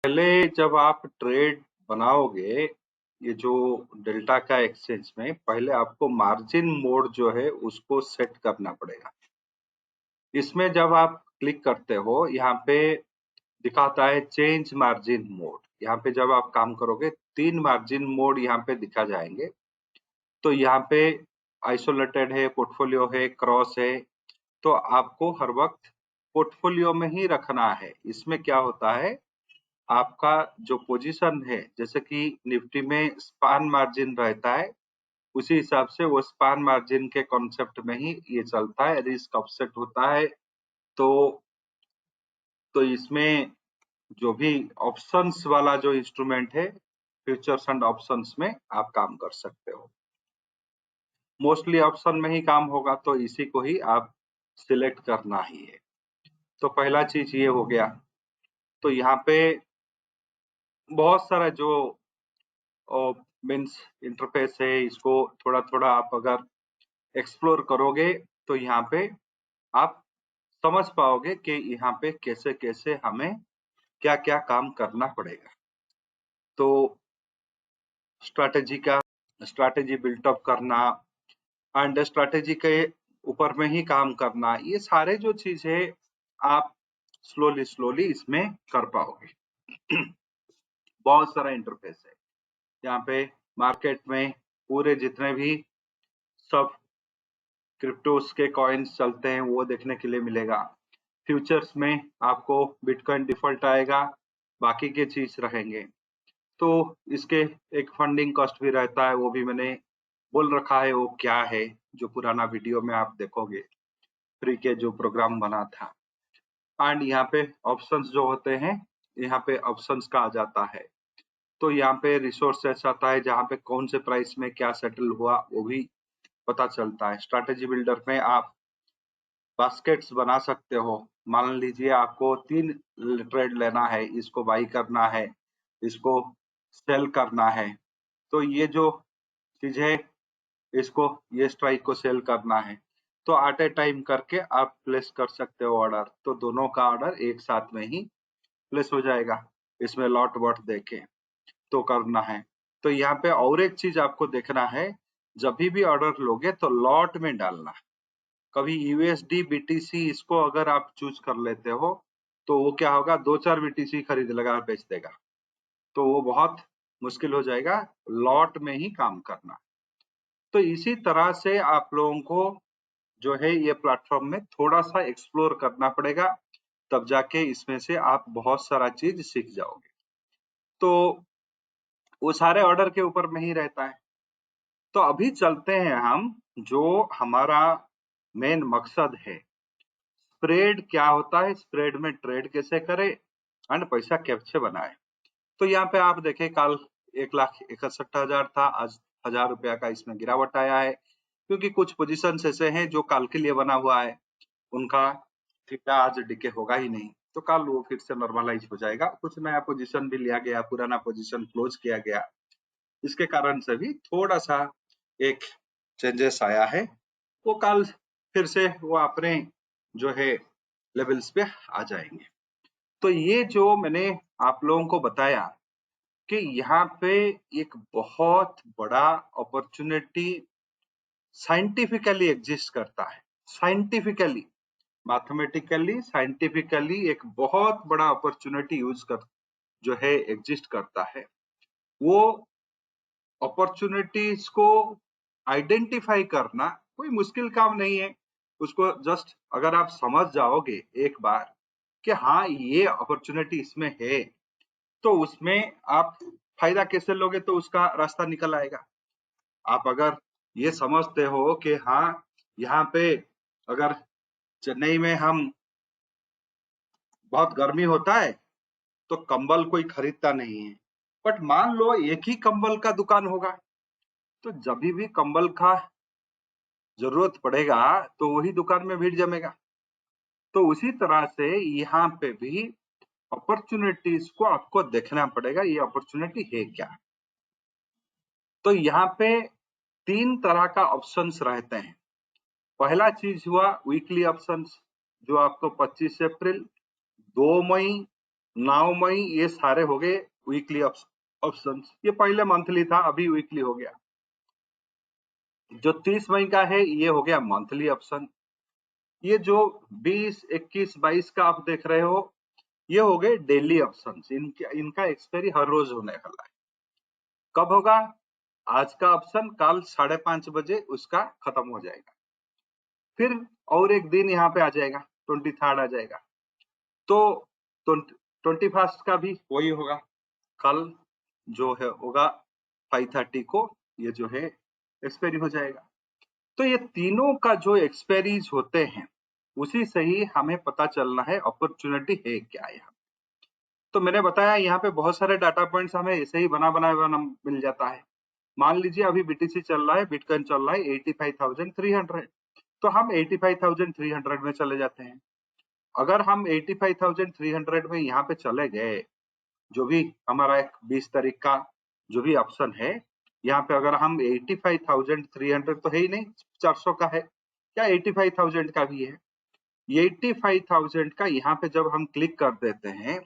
पहले जब आप ट्रेड बनाओगे, ये जो डेल्टा का एक्सचेंज में, पहले आपको मार्जिन मोड जो है उसको सेट करना पड़ेगा। इसमें जब आप क्लिक करते हो, यहाँ पे दिखाता है चेंज मार्जिन मोड। यहाँ पे जब आप काम करोगे 3 मार्जिन मोड यहाँ पे दिखा जाएंगे। तो यहाँ पे आइसोलेटेड है, पोर्टफोलियो है, क्रॉस है। तो आपको हर वक्त पोर्टफोलियो में ही रखना है। इसमें क्या होता है, आपका जो पोजीशन है, जैसे कि निफ्टी में स्पान मार्जिन रहता है, उसी हिसाब से वो स्पान मार्जिन के कॉन्सेप्ट में ही ये चलता है, रिस्क ऑफसेट होता है। तो इसमें जो भी ऑप्शंस वाला जो इंस्ट्रूमेंट है, फ्यूचर्स एंड ऑप्शंस में आप काम कर सकते हो। मोस्टली ऑप्शन में ही काम होगा, तो इसी को ही आप सिलेक्ट करना ही है। तो पहला चीज ये हो गया। तो यहाँ पे बहुत सारा जो मीन्स इंटरफेस है, इसको थोड़ा थोड़ा आप अगर एक्सप्लोर करोगे तो यहाँ पे आप समझ पाओगे कि यहाँ पे कैसे कैसे हमें क्या क्या काम करना पड़ेगा। तो स्ट्रैटेजी बिल्टअप करना एंड स्ट्रैटेजी के ऊपर में ही काम करना, ये सारे जो चीज है आप स्लोली इसमें कर पाओगे। बहुत सारा इंटरफेस है यहाँ पे। मार्केट में पूरे जितने भी सब क्रिप्टोस के कॉइन्स चलते हैं वो देखने के लिए मिलेगा। फ्यूचर्स में आपको बिटकॉइन डिफॉल्ट आएगा, बाकी के चीज रहेंगे। तो इसके एक फंडिंग कॉस्ट भी रहता है, वो भी मैंने बोल रखा है वो क्या है, जो पुराना वीडियो में आप देखोगे, फ्री के जो प्रोग्राम बना था। एंड यहाँ पे ऑप्शंस जो होते हैं, यहाँ पे ऑप्शंस का आ जाता है। तो यहाँ पे रिसोर्सेस आता है, जहाँ पे कौन से प्राइस में क्या सेटल हुआ वो भी पता चलता है। स्ट्रैटेजी बिल्डर में आप बास्केट्स बना सकते हो। मान लीजिए आपको 3 ट्रेड लेना है, इसको बाई करना है, इसको सेल करना है। तो ये जो चीज है, इसको ये स्ट्राइक को सेल करना है, तो एट ए टाइम करके आप प्लेस कर सकते हो ऑर्डर। तो दोनों का ऑर्डर एक साथ में ही प्लेस हो जाएगा। इसमें लॉट वॉट देके तो करना है। तो यहाँ पे और एक चीज आपको देखना है, जब भी ऑर्डर लोगे तो लॉट में डालना है। कभी यूएसडी बीटीसी इसको अगर आप चूज कर लेते हो, तो वो क्या होगा, 2-4 बीटीसी खरीद लगा बेच देगा, तो वो बहुत मुश्किल हो जाएगा। लॉट में ही काम करना। तो इसी तरह से आप लोगों को जो है ये प्लेटफॉर्म में थोड़ा सा एक्सप्लोर करना पड़ेगा, तब जाके इसमें से आप बहुत सारा चीज सीख जाओगे। तो वो सारे ऑर्डर के ऊपर में ही रहता है। तो अभी चलते हैं हम, जो हमारा मेन मकसद है, स्प्रेड क्या होता है, स्प्रेड में ट्रेड कैसे करें एंड पैसा कैसे बनाए। तो यहाँ पे आप देखें, कल 1,61,000 था, आज 1,000 रुपया का इसमें गिरावट आया है, क्योंकि कुछ पोजीशंस ऐसे हैं जो कल के लिए बना हुआ है, उनका थीटा आज डिके होगा ही नहीं, तो कल वो फिर से नॉर्मलाइज हो जाएगा। कुछ नया पोजीशन भी लिया गया, पुराना पोजीशन क्लोज किया गया, इसके कारण से भी थोड़ा सा एक चेंजेस आया है। वो कल फिर से वो अपने जो है लेवल्स पे आ जाएंगे। तो ये जो मैंने आप लोगों को बताया कि यहाँ पे एक बहुत बड़ा अपॉर्चुनिटी साइंटिफिकली एग्जिस्ट करता है। साइंटिफिकली, मैथमेटिकली, साइंटिफिकली एक बहुत बड़ा अपॉर्चुनिटी यूज कर जो है एग्जिस्ट करता है। वो अपॉर्चुनिटीज को आइडेंटिफाई करना कोई मुश्किल काम नहीं है। उसको जस्ट अगर आप समझ जाओगे एक बार कि हाँ ये अपॉर्चुनिटी इसमें है, तो उसमें आप फायदा कैसे लोगे, तो उसका रास्ता निकल आएगा। आप अगर ये समझते हो कि हाँ यहाँ पे अगर चेन्नई में हम बहुत गर्मी होता है तो कंबल कोई खरीदता नहीं है, बट मान लो एक ही कंबल का दुकान होगा, तो जब भी कंबल का जरूरत पड़ेगा तो वही दुकान में भीड़ जमेगा। तो उसी तरह से यहाँ पे भी अपॉर्चुनिटीज को आपको देखना पड़ेगा, ये अपॉर्चुनिटी है क्या। तो यहाँ पे 3 तरह का ऑप्शंस रहते हैं। पहला चीज हुआ वीकली ऑप्शंस, जो आपको 25 अप्रैल, 2 मई 9 मई ये सारे हो गए वीकली ऑप्शन। ये पहले मंथली था, अभी वीकली हो गया। जो 30 मई का है ये हो गया मंथली ऑप्शन। ये जो 20, 21, 22 का आप देख रहे हो ये हो गए डेली ऑप्शन। इनका एक्सपायरी हर रोज होने वाला है। कब होगा? आज का ऑप्शन कल 5:30 बजे उसका खत्म हो जाएगा। फिर और एक दिन यहाँ पे आ जाएगा, 23 आ जाएगा। तो 21 का भी वही होगा, कल जो है होगा 5:30 को ये जो है एक्सपायरी हो जाएगा। तो ये तीनों का जो एक्सपायरीज होते हैं उसी से ही हमें पता चलना है अपॉर्चुनिटी है क्या यहाँ। तो मैंने बताया यहाँ पे बहुत सारे डाटा पॉइंट्स हमें ऐसे ही बना मिल जाता है। मान लीजिए अभी बीटीसी चल रहा है, बिटकॉइन चल रहा है 85,300, तो हम 85,300 में चले जाते हैं। अगर हम 85,300 में यहाँ पे चले गए, जो भी हमारा एक 20 तारीख का जो भी ऑप्शन है, यहाँ पे अगर हम 85,300 तो है ही नहीं, 400 का है या 85,000 का भी है। 85,000 का यहाँ पे जब हम क्लिक कर देते हैं,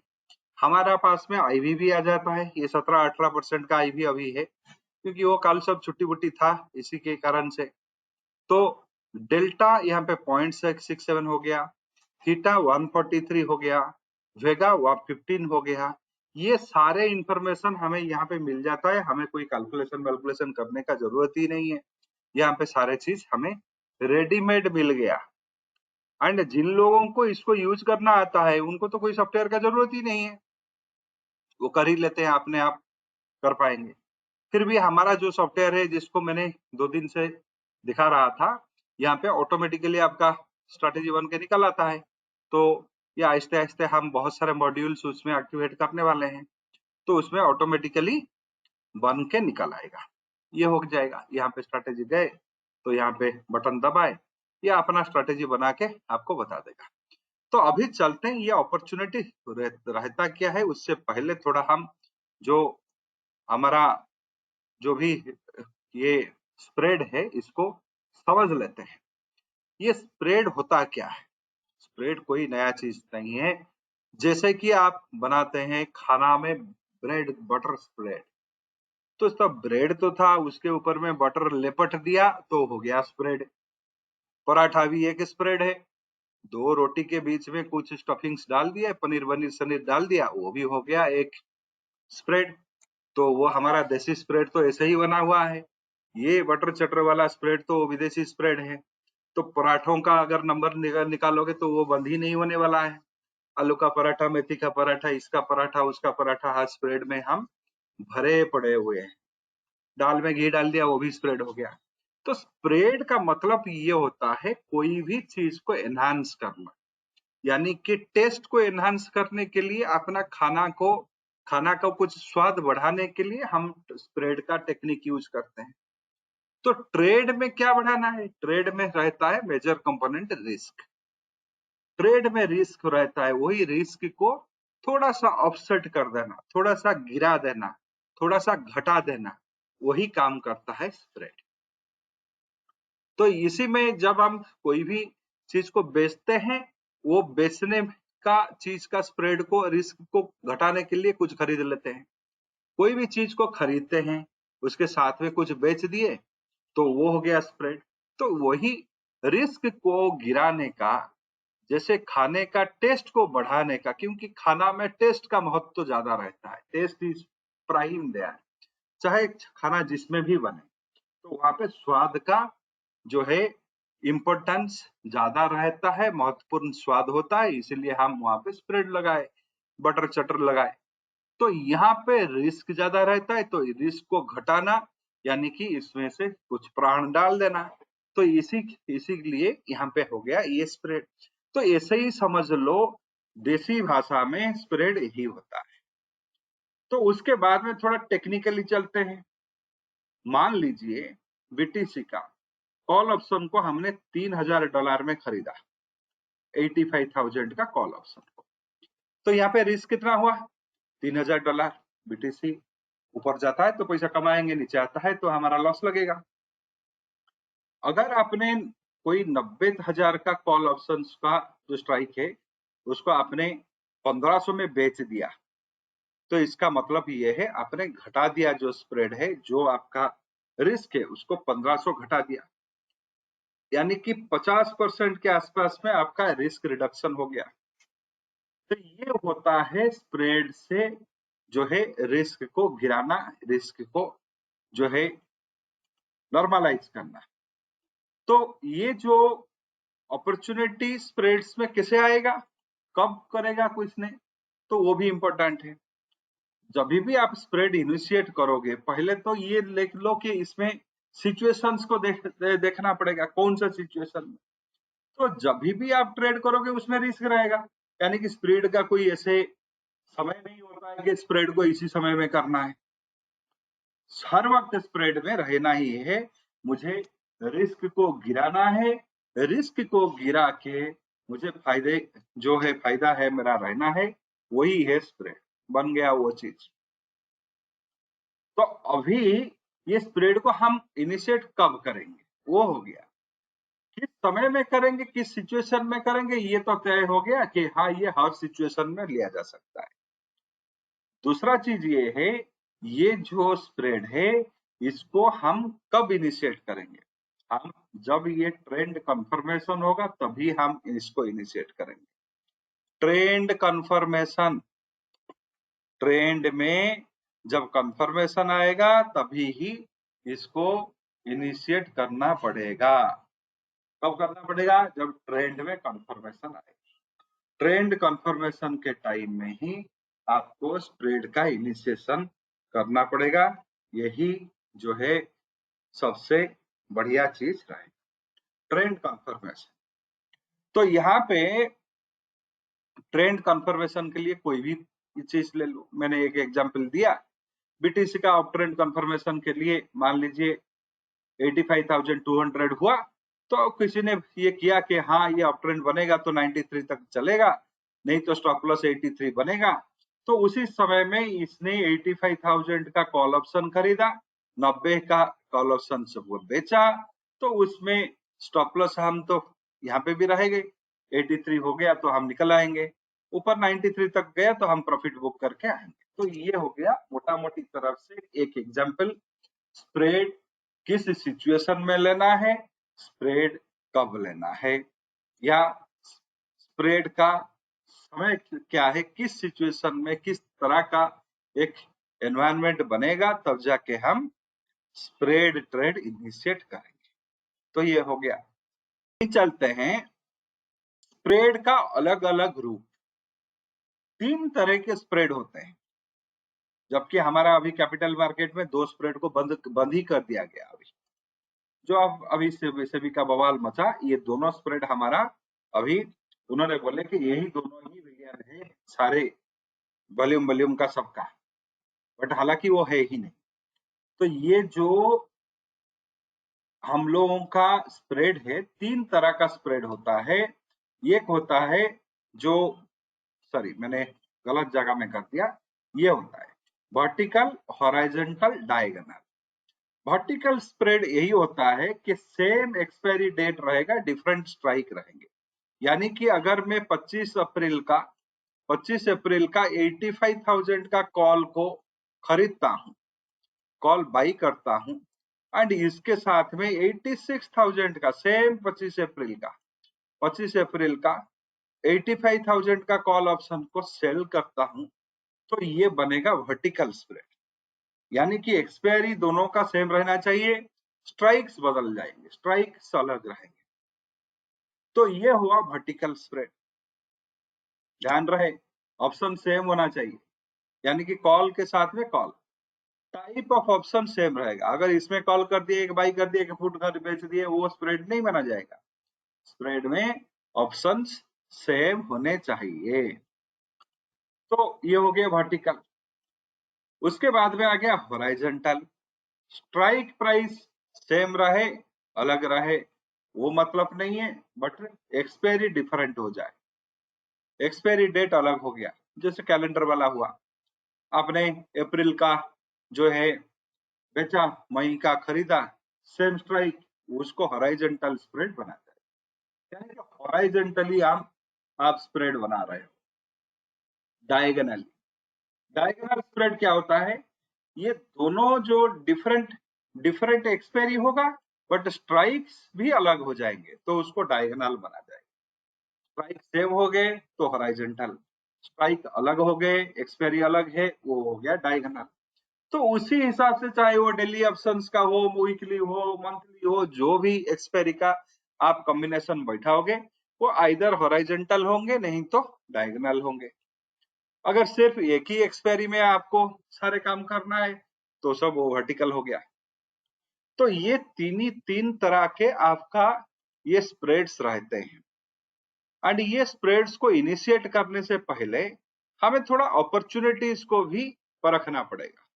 हमारा पास में आईवी भी आ जाता है। ये 17-18% का आईवी अभी है, क्योंकि वो कल सब छुट्टी बुट्टी था इसी के कारण से। तो डेल्टा यहाँ पे 0.67 हो गया, थीटा 143 हो गया, वेगा 15 हो गया। ये सारे इंफॉर्मेशन हमें यहाँ पे मिल जाता है, हमें कोई कैलकुलेशन करने का जरूरत ही नहीं है। यहाँ पे सारे चीज हमें रेडीमेड मिल गया। एंड जिन लोगों को इसको यूज करना आता है उनको तो कोई सॉफ्टवेयर का जरूरत ही नहीं है, वो कर ही लेते हैं, अपने आप कर पाएंगे। फिर भी हमारा जो सॉफ्टवेयर है जिसको मैंने 2 दिन से दिखा रहा था, यहाँ पे ऑटोमेटिकली आपका स्ट्रैटेजी बन के निकल आता है। तो ये आहिस्ते आहिस्ते हम बहुत सारे मॉड्यूल्स उसमें एक्टिवेट करने वाले हैं, तो उसमें ऑटोमेटिकली बन के निकल आएगा। ये हो जाएगा, यहाँ पे स्ट्रैटेजी गए तो यहाँ पे बटन दबाए, ये अपना स्ट्रैटेजी बना के आपको बता देगा। तो अभी चलते हैं, ये अपॉर्चुनिटी रहता क्या है उससे पहले थोड़ा हम जो हमारा जो भी ये स्प्रेड है इसको समझ लेते हैं। ये स्प्रेड होता क्या है? स्प्रेड कोई नया चीज नहीं है। जैसे कि आप बनाते हैं खाना में ब्रेड बटर स्प्रेड, तो सब ब्रेड तो था, उसके ऊपर में बटर लेपट दिया तो हो गया स्प्रेड। पराठा भी एक स्प्रेड है, 2 रोटी के बीच में कुछ स्टफिंग्स डाल दिया, पनीर वनीर सनीर डाल दिया, वो भी हो गया एक स्प्रेड। तो वो हमारा देसी स्प्रेड तो ऐसे ही बना हुआ है। ये बटर चटर वाला स्प्रेड तो विदेशी स्प्रेड है। तो पराठों का अगर नंबर निकालोगे तो वो बंद ही नहीं होने वाला है। आलू का पराठा, मेथी का पराठा, इसका पराठा, उसका पराठा, हर स्प्रेड में हम भरे पड़े हुए हैं। दाल में घी डाल दिया वो भी स्प्रेड हो गया। तो स्प्रेड का मतलब ये होता है कोई भी चीज को एनहांस करना, यानी कि टेस्ट को एनहांस करने के लिए अपना खाना का कुछ स्वाद बढ़ाने के लिए हम स्प्रेड का टेक्निक यूज करते हैं। तो ट्रेड में क्या बढ़ाना है? ट्रेड में रहता है मेजर कंपोनेंट रिस्क। ट्रेड में रिस्क रहता है, वही रिस्क को थोड़ा सा ऑफसेट कर देना, थोड़ा सा गिरा देना, थोड़ा सा घटा देना, वही काम करता है स्प्रेड। तो इसी में जब हम कोई भी चीज को बेचते हैं, वो बेचने का चीज का स्प्रेड को, रिस्क को घटाने के लिए कुछ खरीद लेते हैं। कोई भी चीज को खरीदते हैं, उसके साथ में कुछ बेच दिए तो वो हो गया स्प्रेड। तो वही रिस्क को गिराने का, जैसे खाने का टेस्ट को बढ़ाने का, क्योंकि खाना में टेस्ट का महत्व तो ज्यादा रहता है, टेस्ट इज प्राइम देयर, चाहे खाना जिसमें भी बने, तो वहां पे स्वाद का जो है इम्पोर्टेंस ज्यादा रहता है, महत्वपूर्ण स्वाद होता है, इसीलिए हम वहां पे स्प्रेड लगाए, बटर चटर लगाए। तो यहाँ पे रिस्क ज्यादा रहता है, तो रिस्क को घटाना यानी कि इसमें से कुछ प्राण डाल देना, तो इसीलिए यहाँ पे हो गया ये स्प्रेड। तो ऐसे ही समझ लो, देसी भाषा में स्प्रेड यही होता है। तो उसके बाद में थोड़ा टेक्निकली चलते हैं। मान लीजिए बीटीसी का कॉल ऑप्शन को हमने $3,000 में खरीदा, 85,000 का कॉल ऑप्शन को। तो यहाँ पे रिस्क कितना हुआ? $3,000। बीटीसी ऊपर जाता है तो पैसा कमाएंगे, नीचे आता है तो हमारा लॉस लगेगा। अगर आपने कोई 90,000 का कॉल ऑप्शन का जो स्ट्राइक है उसको आपने 1500 में बेच दिया, तो इसका मतलब ये है आपने घटा दिया, जो स्प्रेड है, जो आपका रिस्क है उसको 1500 घटा दिया, यानी कि 50% के आसपास में आपका रिस्क रिडक्शन हो गया। तो ये होता है स्प्रेड से जो है रिस्क को गिराना, रिस्क को जो है नॉर्मलाइज करना। तो ये जो अपॉर्चुनिटी स्प्रेड्स में कैसे आएगा, कब करेगा कुछ ने, तो वो भी इंपॉर्टेंट है। जब भी आप स्प्रेड इनिशिएट करोगे, पहले तो ये लिख लो कि इसमें सिचुएशंस को देखना पड़ेगा, कौन सा सिचुएशन में। तो जब भी आप ट्रेड करोगे उसमें रिस्क रहेगा, यानी कि स्प्रेड का कोई ऐसे समय नहीं होता है कि स्प्रेड को इसी समय में करना है, हर वक्त स्प्रेड में रहना ही है, मुझे रिस्क को गिराना है, रिस्क को गिरा के मुझे फायदे जो है, फायदा है मेरा रहना है, वही है स्प्रेड, बन गया वो चीज। तो अभी ये स्प्रेड को हम इनिशिएट कब करेंगे, वो हो गया, किस समय में करेंगे, किस सिचुएशन में करेंगे, ये तो तय हो गया कि हाँ ये हर सिचुएशन में लिया जा सकता है। दूसरा चीज ये है, ये जो स्प्रेड है इसको हम कब इनिशिएट करेंगे, हम जब ये ट्रेंड कंफर्मेशन होगा तभी हम इसको इनिशिएट करेंगे। ट्रेंड कंफर्मेशन, ट्रेंड में जब कंफर्मेशन आएगा तभी ही इसको इनिशिएट करना पड़ेगा। कब करना पड़ेगा, जब ट्रेंड में कंफर्मेशन आएगा। ट्रेंड कंफर्मेशन के टाइम में ही आपको स्प्रेड का इनिशिएशन करना पड़ेगा, यही जो है सबसे बढ़िया चीज रहेगा, ट्रेंड कंफर्मेशन। तो यहाँ पे ट्रेंड कंफर्मेशन के लिए कोई भी चीज ले लो, मैंने एक एग्जांपल दिया, बीटीसी का अप ट्रेंड कंफर्मेशन के लिए मान लीजिए 85,200 हुआ, तो किसी ने ये किया कि हाँ ये अप ट्रेंड बनेगा तो 93 तक चलेगा, नहीं तो स्टॉप लॉस 83 बनेगा, तो उसी समय में इसने 85,000 का कॉल ऑप्शन खरीदा, 90 का कॉल ऑप्शन से वो बेचा, तो उसमें स्टॉप लॉस हम तो यहाँ पे भी रहेंगे, 83 हो गया तो हम निकल आएंगे, ऊपर 93 तक गया तो हम प्रॉफिट बुक करके आएंगे। तो ये हो गया मोटा मोटी तरफ से एक एग्जाम्पल, स्प्रेड किस सिचुएशन में लेना है, स्प्रेड कब लेना है, या स्प्रेड का समय क्या है, किस सिचुएशन में किस तरह का एक एनवायरनमेंट बनेगा तब जाके हम स्प्रेड ट्रेड इनिशिएट करेंगे। तो ये हो गया। चलते हैं स्प्रेड का अलग अलग रूप, 3 तरह के स्प्रेड होते हैं, जबकि हमारा अभी कैपिटल मार्केट में 2 स्प्रेड को बंद ही कर दिया गया। अभी जो अब अभी सेबी का बवाल मचा, ये दोनों स्प्रेड हमारा अभी उन्होंने बोले कि यही दोनों ही विलियन है सारे वॉल्यूम का सबका, बट हालांकि वो है ही नहीं। तो ये जो हम लोगों का स्प्रेड है, 3 तरह का स्प्रेड होता है। एक होता है जो, सॉरी मैंने गलत जगह में कर दिया, ये होता है vertical, horizontal, diagonal. Vertical spread यही होता है कि सेम एक्सपायरी डेट रहेगा, डिफरेंट स्ट्राइक रहेंगे, यानी कि अगर मैं 25 अप्रैल का 85,000 का कॉल को खरीदता हूं, कॉल बाई करता हूं, एंड इसके साथ में 86,000 का सेम 25 अप्रैल का 85,000 का कॉल ऑप्शन को सेल करता हूं, तो ये बनेगा वर्टिकल स्प्रेड, यानी कि एक्सपायरी दोनों का सेम रहना चाहिए, स्ट्राइक्स बदल जाएंगे, स्ट्राइक्स अलग रहेंगे, तो ये हुआ वर्टिकल स्प्रेड। ध्यान रहे ऑप्शन सेम होना चाहिए, यानी कि कॉल के साथ में call, type of option same रहेगा। अगर इसमें कॉल कर दिए, एक बाई कर दिए, एक पुट कर बेच दिए, वो स्प्रेड नहीं बना जाएगा। स्प्रेड में ऑप्शंस सेम होने चाहिए। तो ये हो गया वर्टिकल। उसके बाद में आ गया हॉरिजॉन्टल, स्ट्राइक प्राइस सेम रहे अलग रहे वो मतलब नहीं है, बट एक्सपायरी डिफरेंट हो जाए, एक्सपायरी डेट अलग हो गया, जैसे कैलेंडर वाला हुआ, आपने अप्रैल का जो है बेचा, मई का खरीदा, सेम स्ट्राइक, उसको हॉरिजॉन्टल स्प्रेड बनाता है, यानी कि हॉरिजॉन्टली आप स्प्रेड बना रहे हो। डायगोनली। डायगोनल स्प्रेड क्या होता है, ये दोनों जो डिफरेंट डिफरेंट एक्सपायरी होगा बट स्ट्राइक्स भी अलग हो जाएंगे तो उसको डायगोनल माना जाएगा। स्ट्राइक सेम हो गए तो हॉरिजॉन्टल, स्ट्राइक अलग हो गए, एक्सपायरी अलग है, वो हो गया डायगोनल। तो उसी हिसाब से चाहे वो डेली ऑप्शंस का हो, वीकली हो, मंथली हो, जो भी एक्सपायरी का आप कॉम्बिनेशन बैठाओगे वो आइदर हॉरिजॉन्टल होंगे नहीं तो डायगोनल होंगे। अगर सिर्फ एक ही एक्सपायरी में आपको सारे काम करना है तो सब वो वर्टिकल हो गया। तो ये तीन तरह के आपका ये स्प्रेड्स रहते हैं। एंड ये स्प्रेड्स को इनिशिएट करने से पहले हमें थोड़ा अपॉर्चुनिटीज को भी परखना पड़ेगा।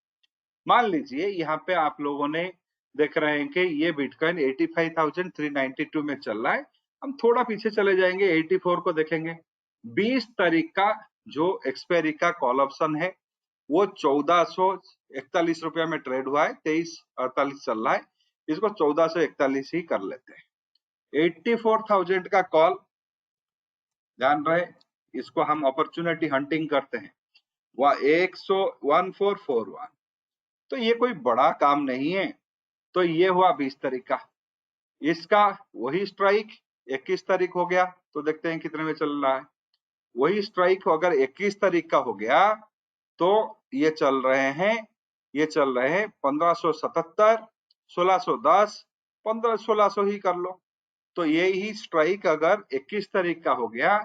मान लीजिए यहाँ पे आप लोगों ने देख रहे हैं कि ये बिटकॉइन 85,392 में चल रहा है। हम थोड़ा पीछे चले जाएंगे, 84 को देखेंगे। 20 तारीख का जो एक्सपायरी का कॉल ऑप्शन है वो 1441 रुपया में ट्रेड हुआ है, 2348 चल रहा है, इसको 1441 ही कर लेते हैं। 84,000 का कॉल ध्यान रहे, इसको हम अपॉर्चुनिटी हंटिंग करते हैं, वह 1441। तो ये कोई बड़ा काम नहीं है। तो ये हुआ 20 तारीख का, इसका वही स्ट्राइक 21 तारीख हो गया, तो देखते हैं कितने में चल रहा है। वही स्ट्राइक अगर 21 तारीख का हो गया तो ये चल रहे हैं 1577, 1610, 1600 ही कर लो। तो ये ही स्ट्राइक अगर 21 तारीख का हो गया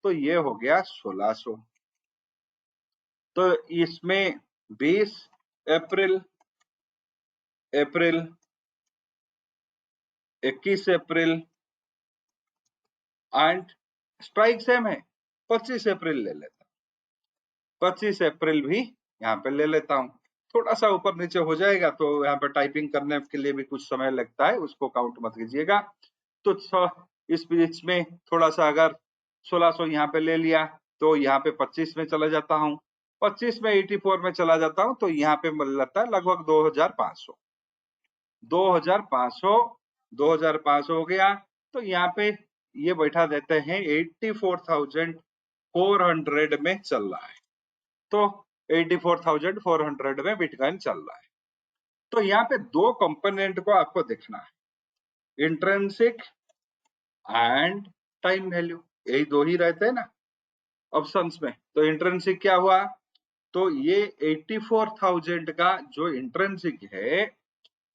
तो ये हो गया 1600। तो इसमें 20 अप्रैल 21 अप्रैल एंड स्ट्राइक सेम है, 25 अप्रैल ले लेता हूँ, 25 अप्रैल भी यहाँ पे ले लेता हूँ। थोड़ा सा ऊपर नीचे हो जाएगा तो यहाँ पे टाइपिंग करने के लिए भी कुछ समय लगता है, उसको काउंट मत कीजिएगा। तो इस बीच में थोड़ा सा अगर 1600 यहाँ पे ले लिया तो यहाँ पे 25 में चला जाता हूँ, 25 में 84 में चला जाता हूँ तो यहाँ पे मिल जाता है लगभग 2500। 2500 हो गया। तो यहाँ पे ये बैठा देते हैं 84,400 में चल रहा है। तो 84,400 में बिटकॉइन चल रहा है। तो यहाँ पे दो कंपोनेंट को आपको देखना है, इंट्रिंसिक एंड टाइम वैल्यू, यही दो ही रहते हैं ना ऑप्शंस में। तो इंट्रिंसिक क्या हुआ, तो ये 84,000 का जो इंट्रिंसिक है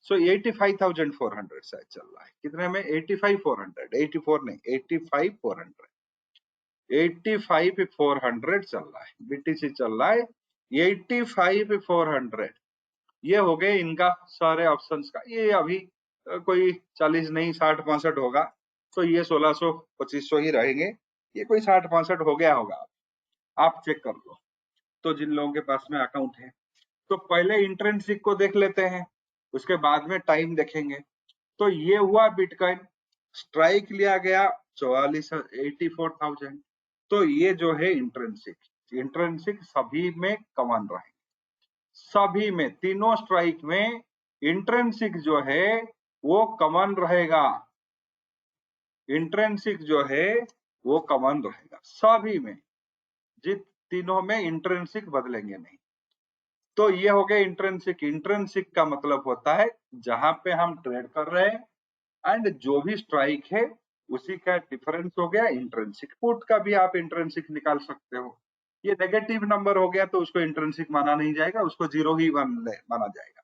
सो 85,400 शायद चल रहा है। कितने में, 85,400, 84 नहीं, 85,400, 85,400 चल रहा है, बीटीसी चल रहा है 85,400। ये हो गए इनका सारे ऑप्शंस का। ये अभी कोई 40 नहीं 60-65 होगा, तो ये 1600-2500 ही रहेंगे। ये कोई 60-65 हो गया होगा, आप चेक कर लो तो जिन लोगों के पास में अकाउंट है। तो पहले इंट्रिंसिक को देख लेते हैं, उसके बाद में टाइम देखेंगे। तो ये हुआ बिटकॉइन, स्ट्राइक लिया गया 84,000। तो ये जो है इंट्रिंसिक सभी में कॉमन रहे, सभी में तीनों स्ट्राइक में इंट्रिंसिक जो है वो कॉमन रहेगा। इंट्रिंसिक जो है वो कॉमन रहेगा सभी में, जित तीनों में इंट्रिंसिक बदलेंगे नहीं। तो ये हो गया इंट्रिंसिक। इंट्रिंसिक का मतलब होता है जहां पे हम ट्रेड कर रहे हैं एंड जो भी स्ट्राइक है उसी का डिफरेंस हो गया इंट्रिंसिक। पुट का भी आप इंट्रिंसिक निकाल सकते हो। ये नेगेटिव नंबर हो गया तो उसको इंट्रिंसिक माना नहीं जाएगा, उसको जीरो ही माना जाएगा।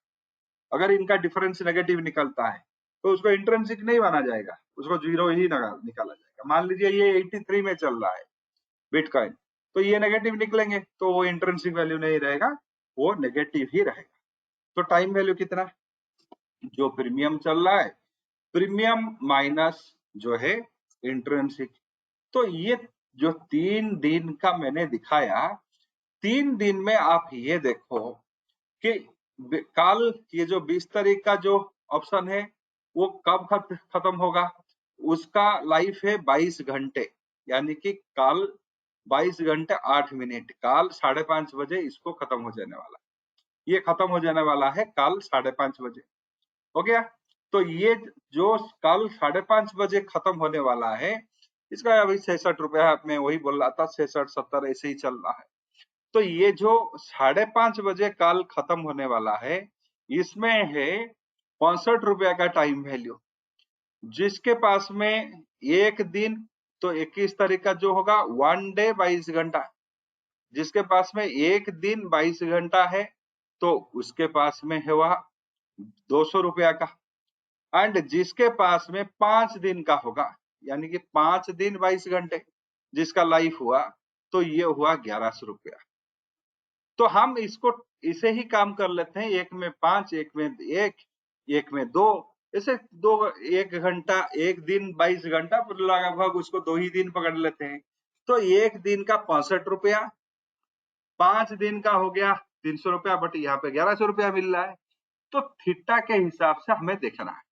अगर इनका डिफरेंस नेगेटिव निकलता है तो उसको इंट्रिंसिक नहीं माना जाएगा, उसको जीरो ही निकाला जाएगा। मान लीजिए ये 83 में चल रहा है बिटकॉइन, तो ये नेगेटिव निकलेंगे तो वो इंट्रिंसिक वैल्यू नहीं रहेगा, वो नेगेटिव ही रहेगा। तो टाइम वैल्यू कितना, जो प्रीमियम चल रहा है, प्रीमियम माइनस जो है इंट्रिंसिक। तो ये जो 3 दिन का मैंने दिखाया, 3 दिन में आप ये देखो कि कल ये जो 20 तारीख का जो ऑप्शन है वो कब खत्म होगा, उसका लाइफ है 22 घंटे, यानी कि कल 22 घंटे 8 मिनट, कल 5:30 बजे इसको खत्म हो जाने वाला, ये खत्म हो जाने वाला है कल 5:30 बजे, हो गया। तो ये जो कल 5:30 बजे खत्म होने वाला है, इसका अभी 66 रुपया में वही बोल रहा था, 66-70 ऐसे ही चल रहा है। तो ये जो 5:30 बजे कल खत्म होने वाला है, इसमें है 65 रुपया का टाइम वैल्यू। जिसके पास में एक दिन, तो 21 तारीख का जो होगा 1 डे 22 घंटा, जिसके पास में एक दिन 22 घंटा है तो उसके पास में है वह 200 रुपया का। एंड जिसके पास में 5 दिन का होगा, यानी कि 5 दिन 22 घंटे जिसका लाइफ हुआ, तो ये हुआ 1100 रुपया। तो हम इसको इसे ही काम कर लेते हैं, एक में 5, एक में 1, एक में 2, ऐसे 2 1 घंटा, एक दिन 22 घंटा, लगभग उसको 2 ही दिन पकड़ लेते हैं। तो एक दिन का 65 रुपया, 5 दिन का हो गया 300 रुपया, बट यहाँ पे 1100 रुपया मिल रहा है। तो थीटा के हिसाब से हमें देखना है।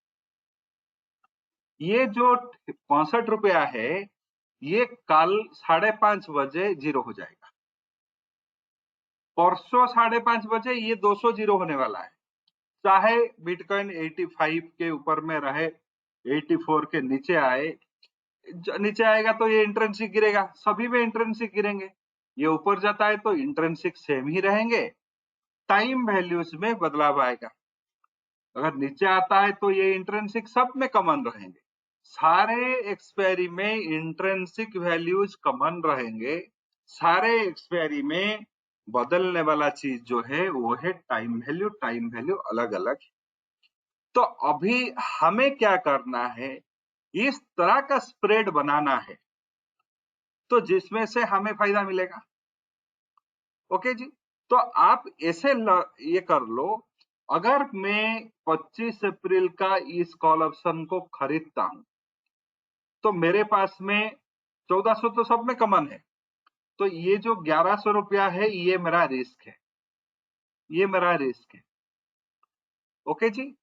ये जो 65 रुपया है, ये कल 5:30 बजे 0 हो जाएगा। परसों 5:30 बजे ये 200 0 होने वाला है। चाहे बिटकॉइन 85 के ऊपर में रहे, 84 के नीचे आए, नीचे आएगा तो ये इंट्रिंसिक गिरेगा, सभी में इंट्रिंसिक गिरेंगे। ये ऊपर जाता है तो इंट्रिंसिक सेम ही रहेंगे, टाइम वैल्यूज में बदलाव आएगा। अगर नीचे आता है तो ये इंट्रिंसिक सब में कॉमन रहेंगे। सारे एक्सपायरी में इंट्रिंसिक वैल्यूज कॉमन रहेंगे। सारे एक्सपायरी में बदलने वाला चीज जो है वो है टाइम वैल्यू। टाइम वैल्यू अलग अलग है। तो अभी हमें क्या करना है, इस तरह का स्प्रेड बनाना है तो जिसमें से हमें फायदा मिलेगा। ओके जी, तो आप ऐसे ये कर लो, अगर मैं 25 अप्रैल का इस कॉल ऑप्शन को खरीदता हूं तो मेरे पास में 1400 तो सब में कॉमन है, तो ये जो 1100 रुपया है ये मेरा रिस्क है, ये मेरा रिस्क है। ओके जी,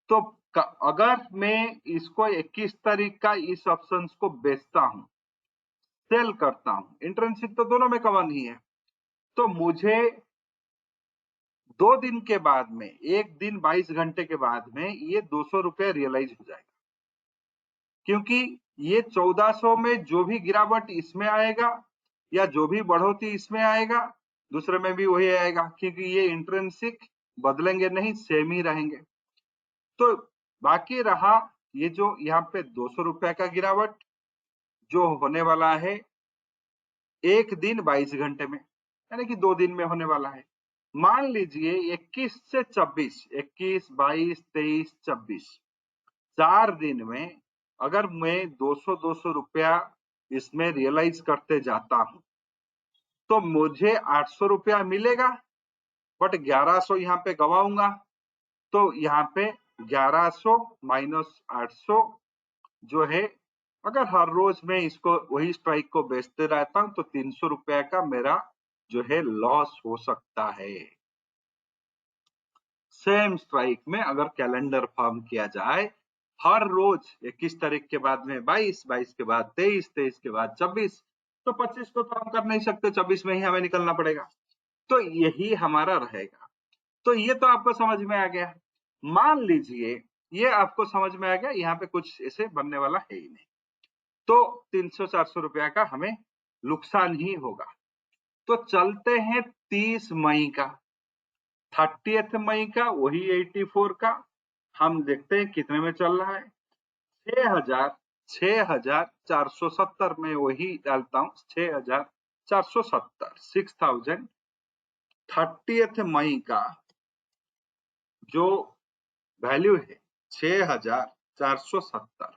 तो अगर मैं इसको 21 तारीख का इस ऑप्शन को बेचता हूं, सेल करता हूं, इंट्रिंसिक तो दोनों में कॉमन ही है, तो मुझे 2 दिन के बाद में, एक दिन 22 घंटे के बाद में ये 200 रुपये रियलाइज हो जाएगा। क्योंकि ये 1400 में जो भी गिरावट इसमें आएगा या जो भी बढ़ोतरी इसमें आएगा, दूसरे में भी वही आएगा, क्योंकि ये इंट्रिंसिक बदलेंगे नहीं, सेम ही रहेंगे। तो बाकी रहा ये जो यहाँ पे 200 रुपया का गिरावट जो होने वाला है एक दिन 22 घंटे में, यानी कि 2 दिन में होने वाला है। मान लीजिए 21 से 26, 21, 22, 23, 26, 4 दिन में अगर मैं 200 रुपया इसमें रियलाइज करते जाता हूं तो मुझे 800 रुपया मिलेगा, बट 1100 यहाँ पे गवाऊंगा। तो यहाँ पे 1100 माइनस 800 जो है, अगर हर रोज मैं इसको वही स्ट्राइक को बेचते रहता हूं तो 300 रुपया का मेरा जो है लॉस हो सकता है। सेम स्ट्राइक में अगर कैलेंडर फॉर्म किया जाए, हर रोज 21 तारीख के बाद में 22, 22 के बाद 23, 23 के बाद 26, तो 25 को तो हम कर नहीं सकते, 26 में ही हमें निकलना पड़ेगा। तो यही हमारा रहेगा। तो ये तो आपको समझ में आ गया। मान लीजिए ये आपको समझ में आ गया, यहाँ पे कुछ ऐसे बनने वाला है ही नहीं, तो 300-400 रुपया का हमें नुकसान ही होगा। तो चलते हैं 30 मई का, 30 मई का वही 84 का, हम देखते हैं कितने में चल रहा है। 6470 में वही डालता हूं, 6470, 6000। 30 मई का जो वैल्यू है 6470,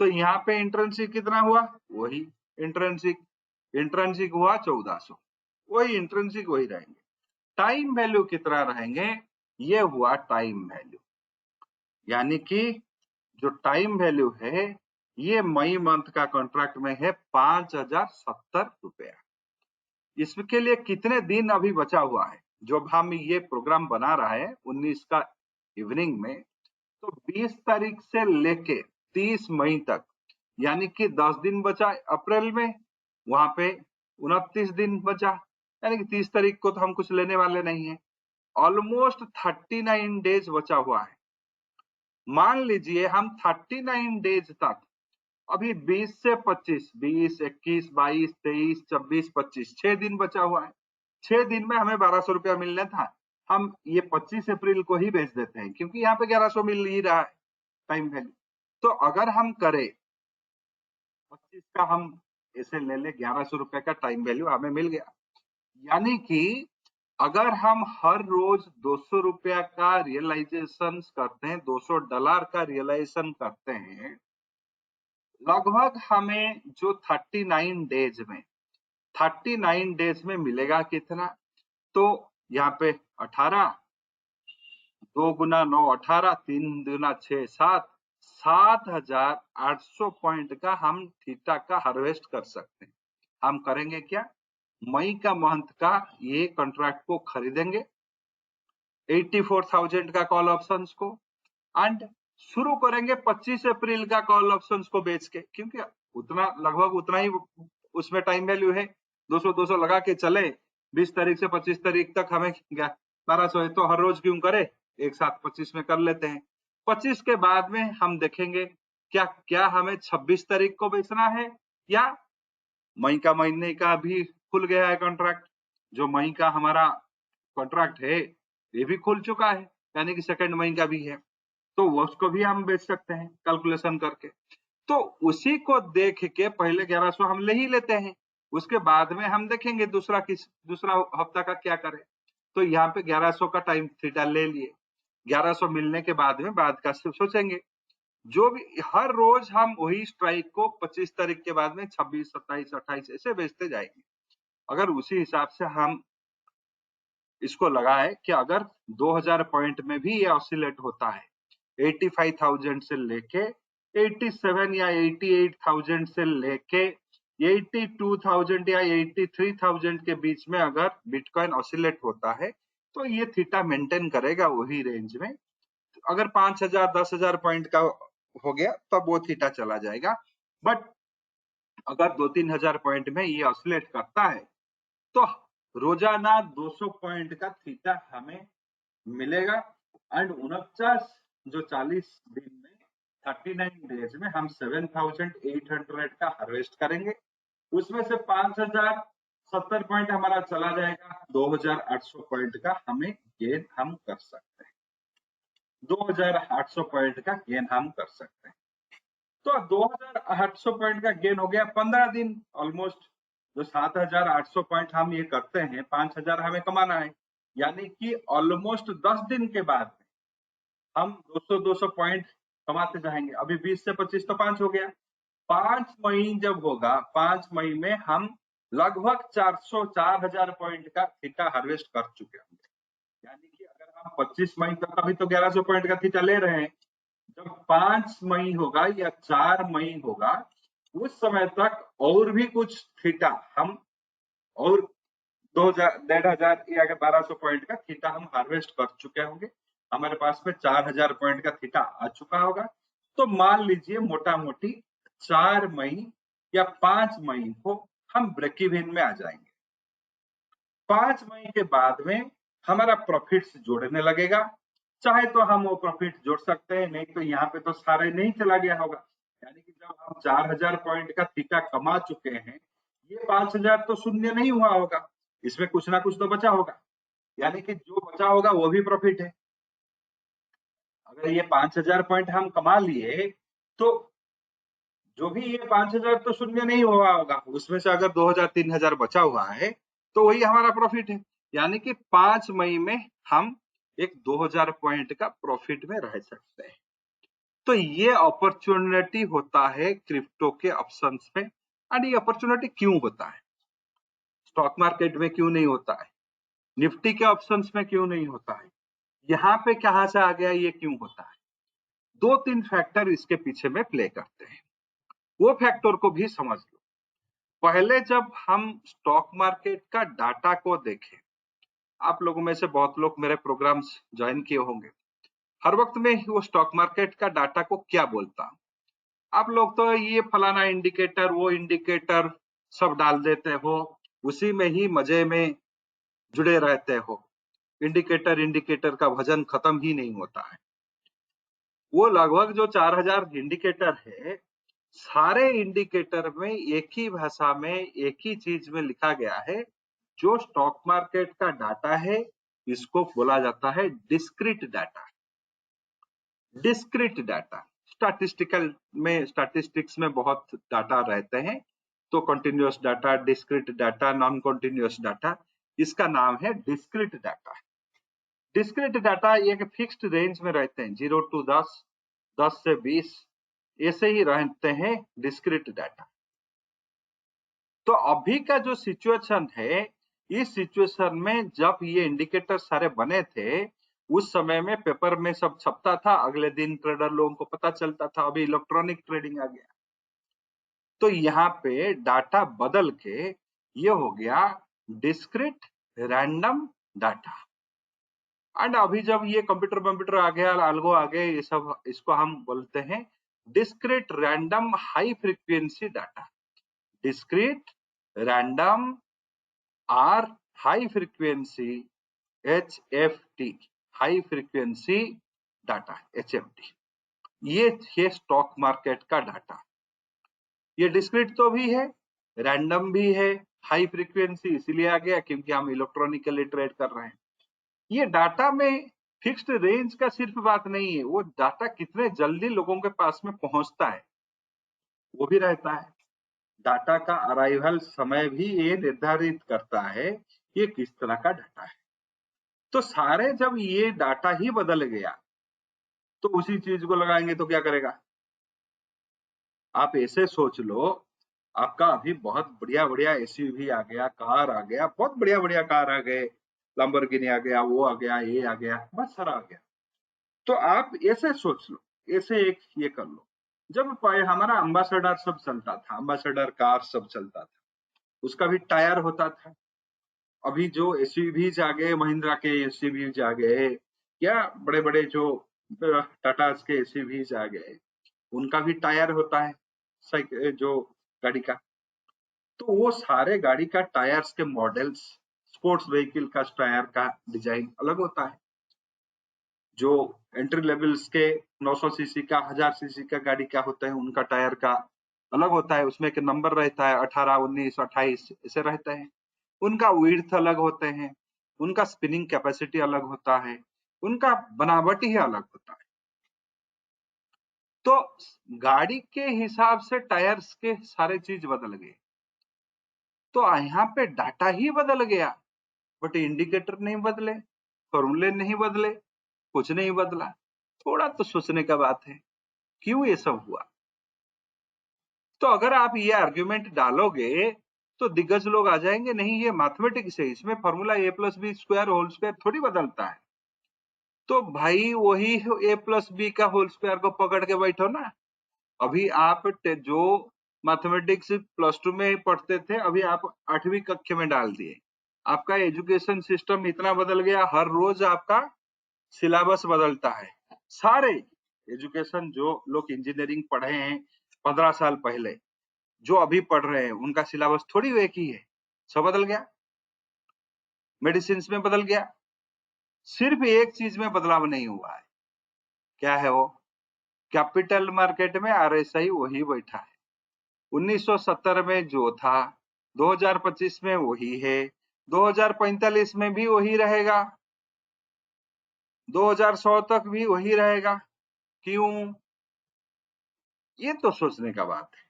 तो यहाँ पे इंट्रिंसिक कितना हुआ, वही इंट्रिंसिक, इंट्रिंसिक हुआ 1400, वही इंट्रिंसिक वही रहेंगे। टाइम वैल्यू कितना रहेंगे, ये हुआ टाइम वैल्यू, यानी कि जो टाइम वैल्यू है ये मई मंथ का कॉन्ट्रैक्ट में है 5070 रुपया। इसके लिए कितने दिन अभी बचा हुआ है, जब हम ये प्रोग्राम बना रहा है 19 का इवनिंग में, तो 20 तारीख से लेके 30 मई तक, यानी कि 10 दिन बचा अप्रैल में, वहां पे 29 दिन बचा, यानी कि 30 तारीख को तो हम कुछ लेने वाले नहीं है। ऑलमोस्ट 39 डेज बचा हुआ है। मान लीजिए हम 39 डेज तक, अभी 20 से 25, 20, 21, 22, 23, 24, 25, 6 दिन बचा हुआ है। 6 दिन में हमें 1200 रुपया मिलना था, हम ये 25 अप्रैल को ही बेच देते हैं क्योंकि यहाँ पे 1100 मिल ही रहा है टाइम वैल्यू। तो अगर हम करें 25 का, हम ऐसे ले ले 1100 रुपए का टाइम वैल्यू हमें मिल गया, यानी कि अगर हम हर रोज 200 रुपया का रियलाइजेशन करते हैं, $200 का रियलाइजेशन करते हैं, लगभग हमें जो 39 डेज में मिलेगा कितना? तो यहाँ पे 18, 2 गुना 9 18, 3 गुना 6 7, 7,800 पॉइंट का हम थीटा का हार्वेस्ट कर सकते हैं। हम करेंगे क्या? मई का मंथ का ये कॉन्ट्रैक्ट को खरीदेंगे 84,000 का कॉल ऑप्शंस को, एंड शुरू करेंगे 25 अप्रैल का कॉल ऑप्शंस को बेच के, क्योंकि उतना लगभग उतना ही उसमें टाइम वैल्यू है। 200 लगा के चले, 20 तारीख से 25 तारीख तक हमें 1200 है, तो हर रोज क्यों करे, एक साथ 25 में कर लेते हैं। 25 के बाद में हम देखेंगे क्या हमें 26 तारीख को बेचना है, या मई का महीने का भी खुल गया है कॉन्ट्रैक्ट, जो मई का हमारा कॉन्ट्रैक्ट है ये भी खुल चुका है, यानी कि सेकंड मई का भी है, तो उसको भी हम बेच सकते हैं कैलकुलेशन करके। तो उसी को देख के पहले 1100 हम ले ही लेते हैं, उसके बाद में हम देखेंगे दूसरा हफ्ता का क्या करें। तो यहाँ पे 1100 का टाइम थीटा ले लिए, 1100 मिलने के बाद में बाद का सोचेंगे। जो भी हर रोज हम वही स्ट्राइक को 25 तारीख के बाद में 26, 27, 28 ऐसे बेचते जाएंगे। अगर उसी हिसाब से हम इसको लगाए कि अगर 2000 पॉइंट में भी ये ऑसिलेट होता है, 85,000 से लेके 87 या 88,000 से लेके 82,000 या 83,000 के बीच में अगर बिटकॉइन ऑसिलेट होता है, तो ये थीटा मेंटेन करेगा वही रेंज में। अगर 5,000 10,000 पॉइंट का हो गया तब वो थीटा चला जाएगा, बट अगर 2-3 हजार पॉइंट में ये ऑसिलेट करता है तो रोजाना 200 पॉइंट का थीटा हमें मिलेगा, एंड 49 जो 40 दिन में 39 डेज में हम 7,800 का हार्वेस्ट करेंगे। उसमें से 5,070 पॉइंट हमारा चला जाएगा, 2,800 पॉइंट का हमें गेन हम कर सकते हैं, 2,800 पॉइंट का गेन हम कर सकते हैं। तो 2,800 पॉइंट का गेन हो गया 15 दिन ऑलमोस्ट। जो 7,800 पॉइंट हम ये करते हैं, 5,000 हमें कमाना है, यानी कि ऑलमोस्ट 10 दिन के बाद हम 200 पॉइंट कमाते जाएंगे। अभी 20 से 25 तो 5 हो गया, 5 मई जब होगा, 5 मई में हम लगभग 4,000 पॉइंट का थीटा हार्वेस्ट कर चुके होंगे। यानी कि अगर हम 25 मई तक, अभी तो 1100 पॉइंट का थीटा ले रहे हैं, जब 5 मई होगा या 4 मई होगा, उस समय तक और भी कुछ थीटा हम और 2,500 या 1,200 पॉइंट का थीटा हम हार्वेस्ट कर चुके होंगे। हमारे पास में 4,000 पॉइंट का थीटा आ चुका होगा। तो मान लीजिए मोटा मोटी 4 मई या 5 मई को हम ब्रेक इवन में आ जाएंगे। 5 मई के बाद में हमारा प्रॉफिट जोड़ने लगेगा, चाहे तो हम वो प्रॉफिट जोड़ सकते हैं, नहीं तो यहाँ पे तो सारे नहीं चला गया होगा। यानी कि जब हम 4,000 पॉइंट का थीटा कमा चुके हैं, ये 5,000 तो शून्य नहीं हुआ होगा, इसमें कुछ ना कुछ तो बचा होगा, यानी कि जो बचा होगा वो भी प्रॉफिट है। अगर ये 5,000 पॉइंट हम कमा लिए तो जो भी ये 5,000 तो शून्य नहीं हुआ होगा, उसमें से अगर 2,000 3,000 बचा हुआ है तो वही हमारा प्रॉफिट है। यानी कि 5 मई में हम एक 2,000 पॉइंट का प्रॉफिट में रह सकते हैं। तो ये अपॉर्चुनिटी होता है क्रिप्टो के ऑप्शंस में। एंड ये अपॉर्चुनिटी क्यों होता है, स्टॉक मार्केट में क्यों नहीं होता है, निफ्टी के ऑप्शंस में क्यों नहीं होता है, यहाँ पे कहां से आ गया, ये क्यों होता है? 2-3 फैक्टर इसके पीछे में प्ले करते हैं, वो फैक्टर को भी समझ लो। पहले जब हम स्टॉक मार्केट का डाटा को देखें, आप लोगों में से बहुत लोग मेरे प्रोग्राम्स ज्वाइन किए होंगे, हर वक्त में वो स्टॉक मार्केट का डाटा को क्या बोलता, आप लोग तो ये फलाना इंडिकेटर वो इंडिकेटर सब डाल देते हो, उसी में ही मजे में जुड़े रहते हो, इंडिकेटर का भजन खत्म ही नहीं होता है। वो लगभग जो 4,000 इंडिकेटर है, सारे इंडिकेटर में एक ही भाषा में एक ही चीज में लिखा गया है, जो स्टॉक मार्केट का डाटा है इसको बोला जाता है discrete data. Discrete data statistics में बहुत डाटा रहते हैं, तो continuous data, discrete data, non continuous data, इसका नाम है डिस्क्रीट डाटा। डिस्क्रीट डाटा एक फिक्स्ड रेंज में रहते हैं, 0 to 10, 10 से 20, ऐसे ही रहते हैं डिस्क्रीट डाटा। तो अभी का जो सिचुएशन है, इस सिचुएशन में जब ये इंडिकेटर सारे बने थे, उस समय में पेपर में सब छपता था, अगले दिन ट्रेडर लोगों को पता चलता था। अभी इलेक्ट्रॉनिक ट्रेडिंग आ गया, तो यहाँ पे डाटा बदल के ये हो गया डिस्क्रीट रैंडम डाटा। एंड अभी जब ये कंप्यूटर आ गया, अल्गो आ गए, ये सब, इसको हम बोलते हैं discrete random high frequency data. Discrete random or high frequency HFT, high frequency data, HFT। ये है स्टॉक मार्केट का डाटा। ये डिस्क्रीट तो भी है, रैंडम भी है, हाई फ्रीक्वेंसी इसीलिए आ गया क्योंकि हम इलेक्ट्रॉनिकली ट्रेड कर रहे हैं। ये डाटा में फिक्स्ड रेंज का सिर्फ बात नहीं है, वो डाटा कितने जल्दी लोगों के पास में पहुंचता है वो भी रहता है। डाटा का अराइवल समय भी ये निर्धारित करता है ये किस तरह का डाटा है। तो सारे जब ये डाटा ही बदल गया तो उसी चीज को लगाएंगे तो क्या करेगा? आप ऐसे सोच लो, आपका अभी बहुत बढ़िया बढ़िया SUV आ गया, कार आ गया, बहुत बढ़िया बढ़िया कार आ गए, लंबोर्गिनी आ गया, वो आ गया, ये आ गया, बहुत सारा आ गया। तो आप ऐसे सोच लो, ऐसे एक ये कर लो, जब हमारा अम्बासडर सब चलता था, अम्बासडर कार सब चलता था, उसका भी टायर होता था। अभी जो SUVs आ गए, महिंद्रा के SUVs आ गए, या बड़े बड़े जो टाटा के SUVs आ गए, उनका भी टायर होता है जो गाड़ी का। तो वो सारे गाड़ी का टायर्स के मॉडल्स, स्पोर्ट्स व्हीकल का टायर का डिजाइन अलग होता है। जो एंट्री लेवल्स के 900 सीसी का, 1000 सीसी का गाड़ी क्या होता है, उनका टायर का अलग होता है, उसमें एक नंबर रहता है, 18, 19, 28 ऐसे रहते हैं। उनका विड्थ अलग होते हैं, उनका स्पिनिंग कैपेसिटी अलग होता है, उनका बनावट ही अलग होता है। तो गाड़ी के हिसाब से टायर्स के सारे चीज बदल गए। तो यहाँ पे डाटा ही बदल गया, बट इंडिकेटर नहीं बदले, फॉर्मूले नहीं बदले, कुछ नहीं बदला। थोड़ा तो सोचने का बात है, क्यों ये सब हुआ? तो अगर आप ये आर्ग्यूमेंट डालोगे तो दिग्गज लोग आ जाएंगे, नहीं ये मैथमेटिक्स है, इसमें फॉर्मूला A+B² होल स्क्वायर थोड़ी बदलता है। तो भाई वही A+B का होल स्क्वायर को पकड़ के बैठो ना। अभी आप जो मैथमेटिक्स +2 में पढ़ते थे, अभी आप 8वीं कक्षा में डाल दिए। आपका एजुकेशन सिस्टम इतना बदल गया, हर रोज आपका सिलेबस बदलता है। सारे एजुकेशन जो लोग इंजीनियरिंग पढ़े हैं 15 साल पहले, जो अभी पढ़ रहे हैं, उनका सिलेबस थोड़ी एक ही है, सब बदल गया। मेडिसिन में बदल गया, सिर्फ एक चीज में बदलाव नहीं हुआ है। क्या है वो? कैपिटल मार्केट में RSI वही बैठा है। 1970 में जो था, 2025 में वही है, 2045 में भी वही रहेगा, 2100 तक भी वही रहेगा। क्यों? ये तो सोचने का बात है।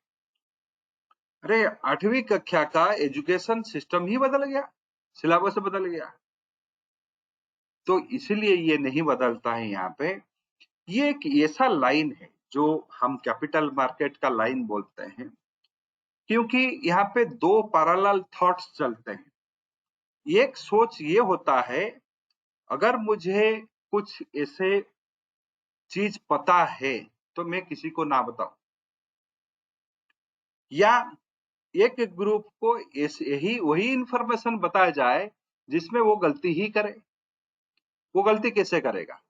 अरे 8वीं कक्षा का एजुकेशन सिस्टम ही बदल गया, सिलेबस बदल गया, तो इसलिए ये नहीं बदलता है। यहाँ पे ये एक ऐसा लाइन है जो हम कैपिटल मार्केट का लाइन बोलते हैं, क्योंकि यहाँ पे दो पैरेलल थॉट्स चलते हैं। एक सोच ये होता है, अगर मुझे कुछ ऐसे चीज पता है तो मैं किसी को ना बताऊं, या एक ग्रुप को यही वही इंफॉर्मेशन बताया जाए जिसमें वो गलती ही करे। वो गलती कैसे करेगा?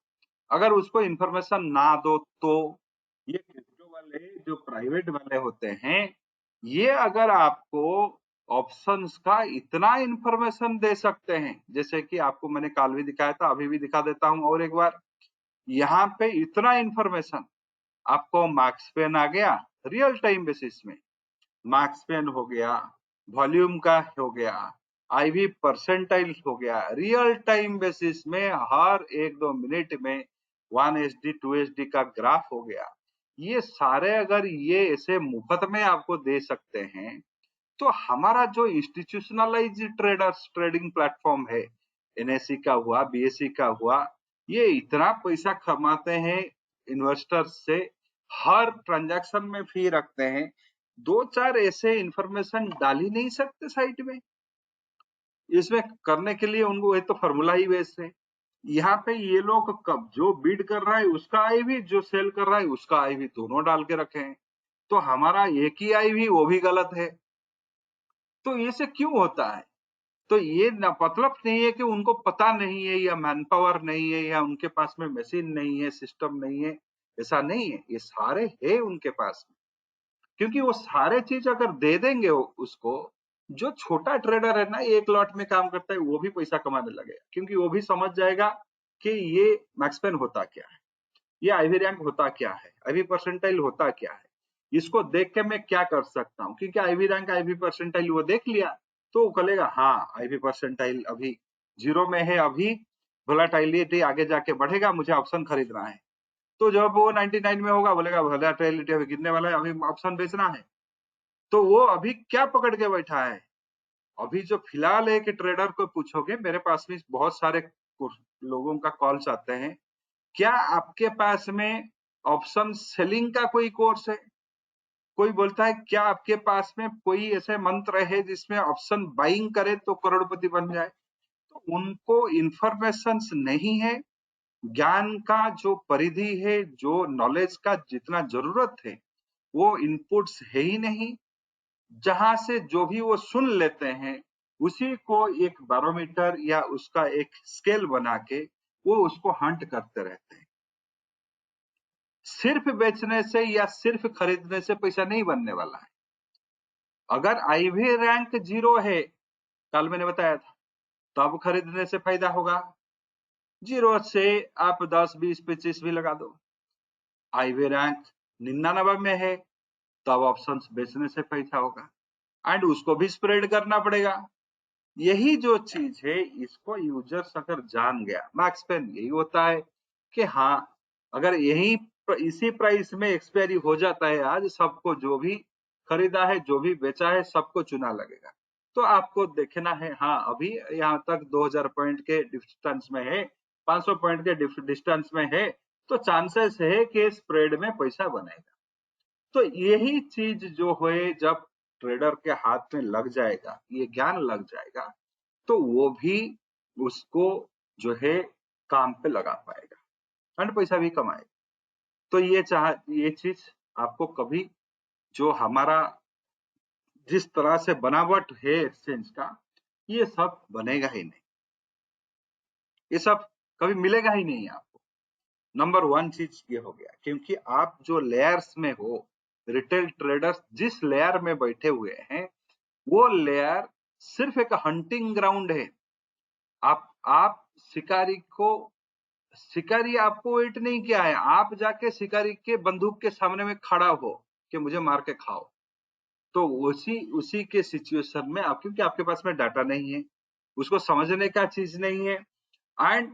अगर उसको इंफॉर्मेशन ना दो तो ये क्रिप्टो वाले जो प्राइवेट वाले होते हैं, ये अगर आपको ऑप्शंस का इतना इंफॉर्मेशन दे सकते हैं, जैसे कि आपको मैंने कल भी दिखाया था, अभी भी दिखा देता हूं और एक बार। यहाँ पे इतना इंफॉर्मेशन आपको, मार्क्स पेन आ गया रियल टाइम बेसिस में, मार्क्स पेन हो गया, वॉल्यूम का हो गया, IV परसेंटाइल हो गया, रियल टाइम बेसिस में हर 1-2 मिनट में 1 SD 2 SD का ग्राफ हो गया। ये सारे अगर ये ऐसे मुफ्त में आपको दे सकते हैं, तो हमारा जो इंस्टीट्यूशनलाइज ट्रेडर्स ट्रेडिंग प्लेटफॉर्म है, NSE का हुआ, BSE का हुआ, ये इतना पैसा कमाते हैं इन्वेस्टर्स से, हर ट्रांजैक्शन में फी रखते हैं। 2-4 ऐसे इंफॉर्मेशन डाल ही नहीं सकते साइट में। इसमें करने के लिए उनको एक तो फॉर्मूला ही वैसे है। यहाँ पे ये लोग कब जो बीड कर रहा है उसका आईवी, जो सेल कर रहा है उसका आईवी, दोनों डाल के रखे हैं। तो हमारा एक ही आईवी वो भी गलत है। तो ऐसे क्यों होता है? तो ये मतलब नहीं है कि उनको पता नहीं है या मैन पावर नहीं है या उनके पास में मशीन नहीं है, सिस्टम नहीं है, ऐसा नहीं है। ये सारे है उनके पास में, क्योंकि वो सारे चीज अगर दे देंगे उसको, जो छोटा ट्रेडर है ना, एक लॉट में काम करता है, वो भी पैसा कमाने लगेगा, क्योंकि वो भी समझ जाएगा कि ये मैक्सपेन होता क्या है, ये आईवी रैंक होता क्या है, आईवी परसेंटाइल होता क्या है, इसको देख के मैं क्या कर सकता हूँ। क्योंकि आईवी रैंक आईवी परसेंटाइल वो देख लिया तो वो कहेगा हाँ आईवी परसेंटाइल अभी 0 में है, अभी वोलेटिलिटी आगे जाके बढ़ेगा, मुझे ऑप्शन खरीदना है। तो जब वो 99 में होगा बोलेगा वोलेटिलिटी अभी गिरने वाला है, अभी ऑप्शन बेचना है। तो वो अभी क्या पकड़ के बैठा है? अभी जो फिलहाल एक ट्रेडर को पूछोगे, मेरे पास में बहुत सारे लोगों का कॉल्स आते हैं, क्या आपके पास में ऑप्शन सेलिंग का कोई कोर्स है? कोई बोलता है क्या आपके पास में कोई ऐसे मंत्र है जिसमें ऑप्शन बाइंग करे तो करोड़पति बन जाए? तो उनको इंफॉर्मेशन नहीं है, ज्ञान का जो परिधि है, जो नॉलेज का जितना जरूरत है, वो इनपुट्स है ही नहीं। जहां से जो भी वो सुन लेते हैं, उसी को एक बैरोमीटर या उसका एक स्केल बना के वो उसको हंट करते रहते हैं। सिर्फ बेचने से या सिर्फ खरीदने से पैसा नहीं बनने वाला है। अगर आईवी रैंक 0 है, कल मैंने बताया था, तब खरीदने से फायदा होगा। 0 से आप 10, 20, 25 भी लगा दो। आईवी रैंक 99 में है, तब ऑप्शंस बेचने से फायदा होगा, एंड उसको भी स्प्रेड करना पड़ेगा। यही जो चीज है, इसको यूजर्स अगर जान गया, मैक्सपेन यही होता है कि हाँ, अगर यही इसी प्राइस में एक्सपायरी हो जाता है आज, सबको जो भी खरीदा है, जो भी बेचा है, सबको चुना लगेगा। तो आपको देखना है, हाँ अभी यहाँ तक 2000 पॉइंट के डिस्टेंस में है, 500 पॉइंट के डिस्टेंस में है, तो चांसेस है कि स्प्रेड में पैसा बनेगा। तो यही चीज जो है, जब ट्रेडर के हाथ में लग जाएगा, ये ज्ञान लग जाएगा, तो वो भी उसको जो है काम पे लगा पाएगा एंड पैसा भी कमाएगा। तो ये चीज आपको कभी, जो हमारा जिस तरह से बनावट है एक्सचेंज का, ये सब बनेगा ही नहीं, ये सब कभी मिलेगा ही नहीं आपको। नंबर 1 चीज ये हो गया, क्योंकि आप जो लेयर्स में हो, रिटेल ट्रेडर्स जिस लेयर में बैठे हुए हैं, वो लेयर सिर्फ एक हंटिंग ग्राउंड है। आप शिकारी आपको वेट नहीं किया है, आप जाके शिकारी के बंदूक के सामने में खड़ा हो कि मुझे मार के खाओ। तो उसी उसी के सिचुएशन में आप, क्योंकि आपके पास में डाटा नहीं है, उसको समझने का चीज नहीं है, एंड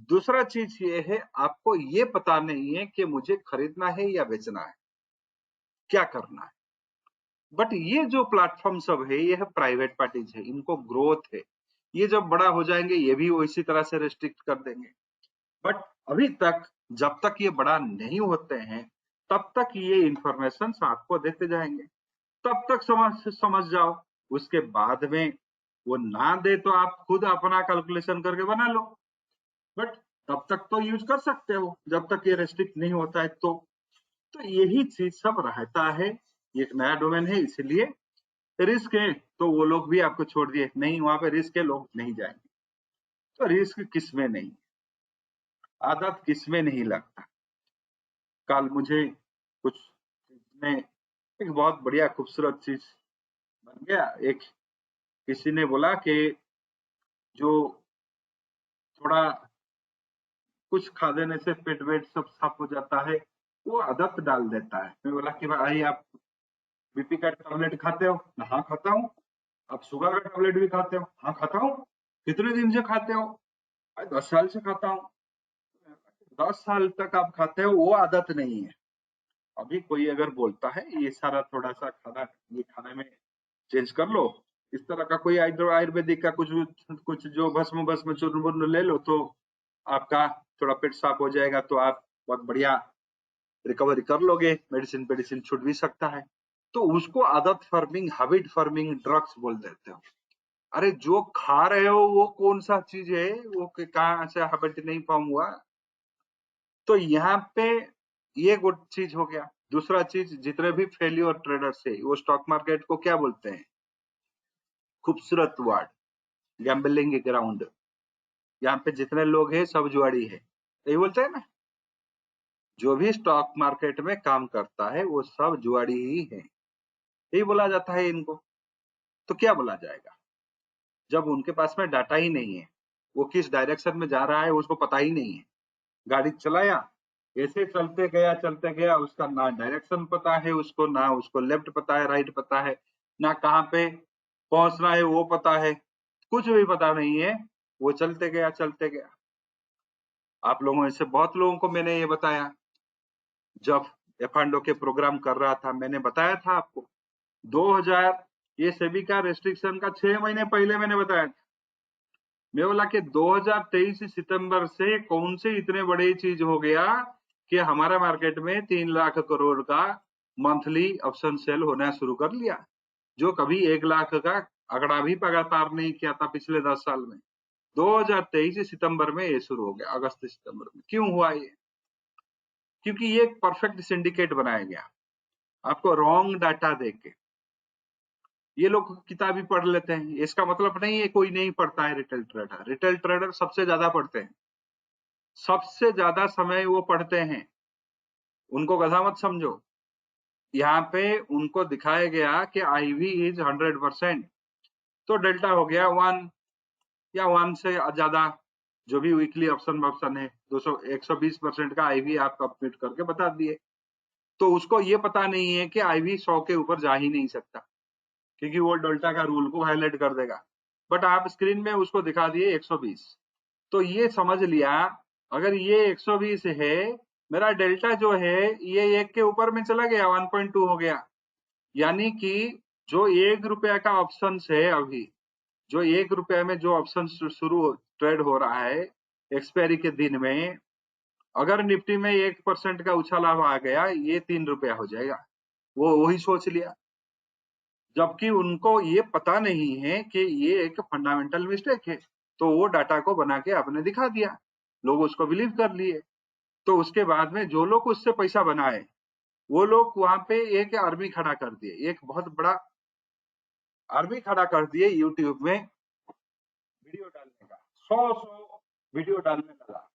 दूसरा चीज ये है, आपको ये पता नहीं है कि मुझे खरीदना है या बेचना है, क्या करना है। बट ये जो प्लेटफॉर्म सब है, ये है प्राइवेट पार्टीज है, इनको ग्रोथ है, ये जब बड़ा हो जाएंगे ये भी वो इसी तरह से रेस्ट्रिक्ट कर देंगे। बट अभी तक, जब तक ये बड़ा नहीं होते हैं, तब तक ये इंफॉर्मेशन आपको देते जाएंगे, तब तक समझ जाओ। उसके बाद में वो ना दे तो आप खुद अपना कैलकुलेशन करके बना लो, बट तब तक तो यूज कर सकते हो जब तक ये रेस्ट्रिक्ट नहीं होता है। तो यही चीज सब रहता है, ये एक नया डोमेन है, इसलिए रिस्क है, तो वो लोग भी आपको छोड़ दिए, नहीं वहां पे रिस्क है, लोग नहीं जाएंगे। तो रिस्क किसमें नहीं, आदत किसमें नहीं लगता। कल मुझे कुछ में एक बहुत बढ़िया खूबसूरत चीज बन गया। एक किसी ने बोला कि जो थोड़ा कुछ खा देने से पेट वेट सब साफ हो जाता है, वो आदत डाल देता है। मैं बोला कि भाई आप बीपी का टैबलेट खाते हो? हाँ खाता हूँ। आप शुगर का टेबलेट भी खाते हो? हाँ खाता हूँ। कितने दिन से खाते हो? 10 साल से खाता हूँ। 10 साल तक आप खाते हो, वो आदत नहीं है। अभी कोई अगर बोलता है ये सारा थोड़ा सा खाना, ये खाने में चेंज कर लो, इस तरह का कोई आयुर्वेदिक का कुछ कुछ जो भस्म भस्म चूर्ण वूर्ण ले लो तो आपका थोड़ा पेट साफ हो जाएगा, तो आप बहुत बढ़िया रिकवरी कर लोगे, मेडिसिन मेडिसिन छूट भी सकता है। तो उसको आदत फॉर्मिंग, हैबिट फॉर्मिंग ड्रग्स बोल देते हो। अरे जो खा रहे हो वो कौन सा चीज है, वो कहाँ से हैबिट नहीं फॉर्म हुआ? तो यहाँ पे ये गुड चीज हो गया। दूसरा चीज, जितने भी फेल्योर ट्रेडर्स है वो स्टॉक मार्केट को क्या बोलते हैं? खूबसूरत वर्ड, गैम्बलिंग ग्राउंड। यहाँ पे जितने लोग हैं सब जुआड़ी है, यही बोलते हैं ना। जो भी स्टॉक मार्केट में काम करता है वो सब जुआड़ी ही है, यही बोला जाता है इनको। तो क्या बोला जाएगा जब उनके पास में डाटा ही नहीं है, वो किस डायरेक्शन में जा रहा है उसको पता ही नहीं है। गाड़ी चलाया, ऐसे चलते गया, उसका ना डायरेक्शन पता है उसको, ना उसको लेफ्ट पता है, राइट पता है, ना कहाँ पे पहुंचना है वो पता है, कुछ भी पता नहीं है। वो चलते गया। आप लोगों में से बहुत लोगों को मैंने ये बताया, जब एफांडो के प्रोग्राम कर रहा था मैंने बताया था आपको 2000, ये सेबी का रेस्ट्रिक्शन का 6 महीने पहले मैंने बताया था। मैं बोला कि 2023 सितंबर से कौन से इतने बड़ी चीज हो गया कि हमारा मार्केट में 3 लाख करोड़ का मंथली ऑप्शन सेल होना शुरू कर लिया, जो कभी 1 लाख का आंकड़ा भी पार नहीं किया था पिछले 10 साल में। 2023 सितंबर में ये शुरू हो गया, अगस्त सितंबर में। क्यों हुआ ये? क्योंकि ये एक परफेक्ट सिंडिकेट बनाया गया, आपको रॉन्ग डाटा देके। ये लोग किताब ही पढ़ लेते हैं, इसका मतलब नहीं है कोई नहीं पढ़ता है। रिटेल ट्रेडर, रिटेल ट्रेडर सबसे ज्यादा पढ़ते हैं, सबसे ज्यादा समय वो पढ़ते हैं। उनको गधा मत समझो। यहाँ पे उनको दिखाया गया कि आईवी इज 100%, तो डेल्टा हो गया 1 या 1 से ज्यादा। जो भी वीकली ऑप्शन है 200 120% का आईवी आप कंप्लीट करके बता दिए। तो उसको ये पता नहीं है कि आईवी 100 के ऊपर जा ही नहीं सकता, क्योंकि वो डेल्टा का रूल को हाईलाइट कर देगा। बट आप स्क्रीन में उसको दिखा दिए 120, तो ये समझ लिया अगर ये 120 है, मेरा डेल्टा जो है ये 1 के ऊपर में चला गया, 1.2 हो गया। यानी कि जो 1 रुपया का ऑप्शन है अभी, जो 1 रुपया में जो ऑप्शन शुरू ट्रेड हो रहा है एक्सपायरी के दिन में, अगर निफ्टी में 1% का उछाल आ गया, ये 3 रुपया हो जाएगा। वो वही सोच लिया, जबकि उनको ये पता नहीं है कि ये एक फंडामेंटल मिस्टेक है। तो वो डाटा को बना के आपने दिखा दिया, लोग उसको बिलीव कर लिए। तो उसके बाद में जो लोग उससे पैसा बनाए, वो लोग वहां पे एक आर्मी खड़ा कर दिए, एक बहुत बड़ा आर्मी खड़ा कर दिए यूट्यूब में वीडियो डालने का। 100 वीडियो डालने लगा,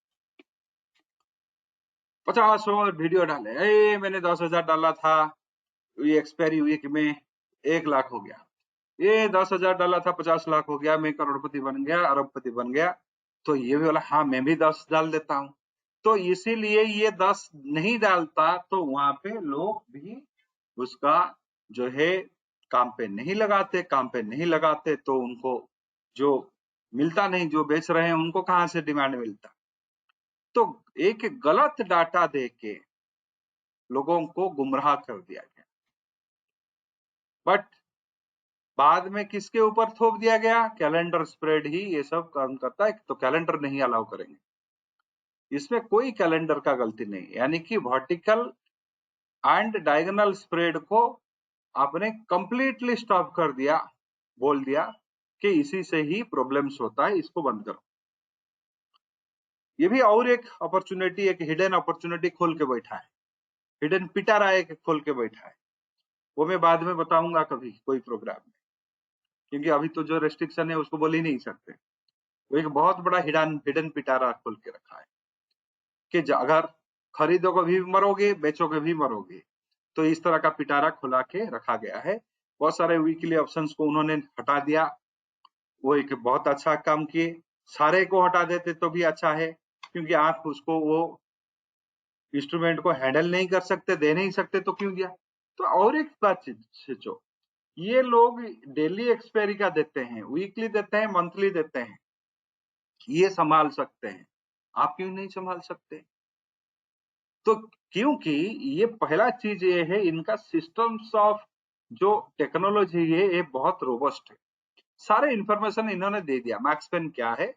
50 वीडियो डाले। मैंने 10,000 डाला था, ये एक्सपायरी वीक में 1 लाख हो गया। ये 10,000 डाला था, 50 लाख हो गया, मैं करोड़पति बन गया, अरबपति बन गया। तो ये भी बोला हाँ मैं भी 10 डाल देता हूँ। तो इसीलिए ये 10 नहीं डालता, तो वहां पे लोग भी उसका जो है काम पे नहीं लगाते। काम पे नहीं लगाते तो उनको जो मिलता नहीं, जो बेच रहे हैं उनको कहाँ से डिमांड मिलता। तो एक गलत डाटा देके लोगों को गुमराह कर दिया गया। बट बाद में किसके ऊपर थोप दिया गया? कैलेंडर स्प्रेड ही ये सब काम करता है, तो कैलेंडर नहीं अलाउ करेंगे। इसमें कोई कैलेंडर का गलती नहीं, यानी कि वर्टिकल एंड डायगोनल स्प्रेड को आपने कंप्लीटली स्टॉप कर दिया, बोल दिया कि इसी से ही प्रॉब्लम्स होता है, इसको बंद करो। ये भी और एक अपॉर्चुनिटी, एक हिडन अपॉर्चुनिटी खोल के बैठा है, हिडन पिटारा एक खोल के बैठा है। वो मैं बाद में बताऊंगा कभी कोई प्रोग्राम में, क्योंकि अभी तो जो रेस्ट्रिक्शन है उसको बोल ही नहीं सकते। वो एक बहुत बड़ा हिडन पिटारा खोल के रखा है कि अगर खरीदोगे भी मरोगे, बेचोगे भी मरोगे। तो इस तरह का पिटारा खुला के रखा गया है। बहुत सारे वीकली ऑप्शंस को उन्होंने हटा दिया, वो एक बहुत अच्छा काम किए। सारे को हटा देते तो भी अच्छा है, क्योंकि आप उसको वो इंस्ट्रूमेंट को हैंडल नहीं कर सकते, दे नहीं सकते, तो क्यों दिया। तो और एक बात सोचो, ये लोग डेली एक्सपायरी का देते हैं, वीकली देते हैं, मंथली देते हैं, ये संभाल सकते हैं, आप क्यों नहीं संभाल सकते? तो क्योंकि ये पहला चीज ये है, इनका सिस्टम्स ऑफ जो टेक्नोलॉजी है ये बहुत रोबस्ट है। सारे इंफॉर्मेशन इन्होंने दे दिया, मैक्स पेन क्या है,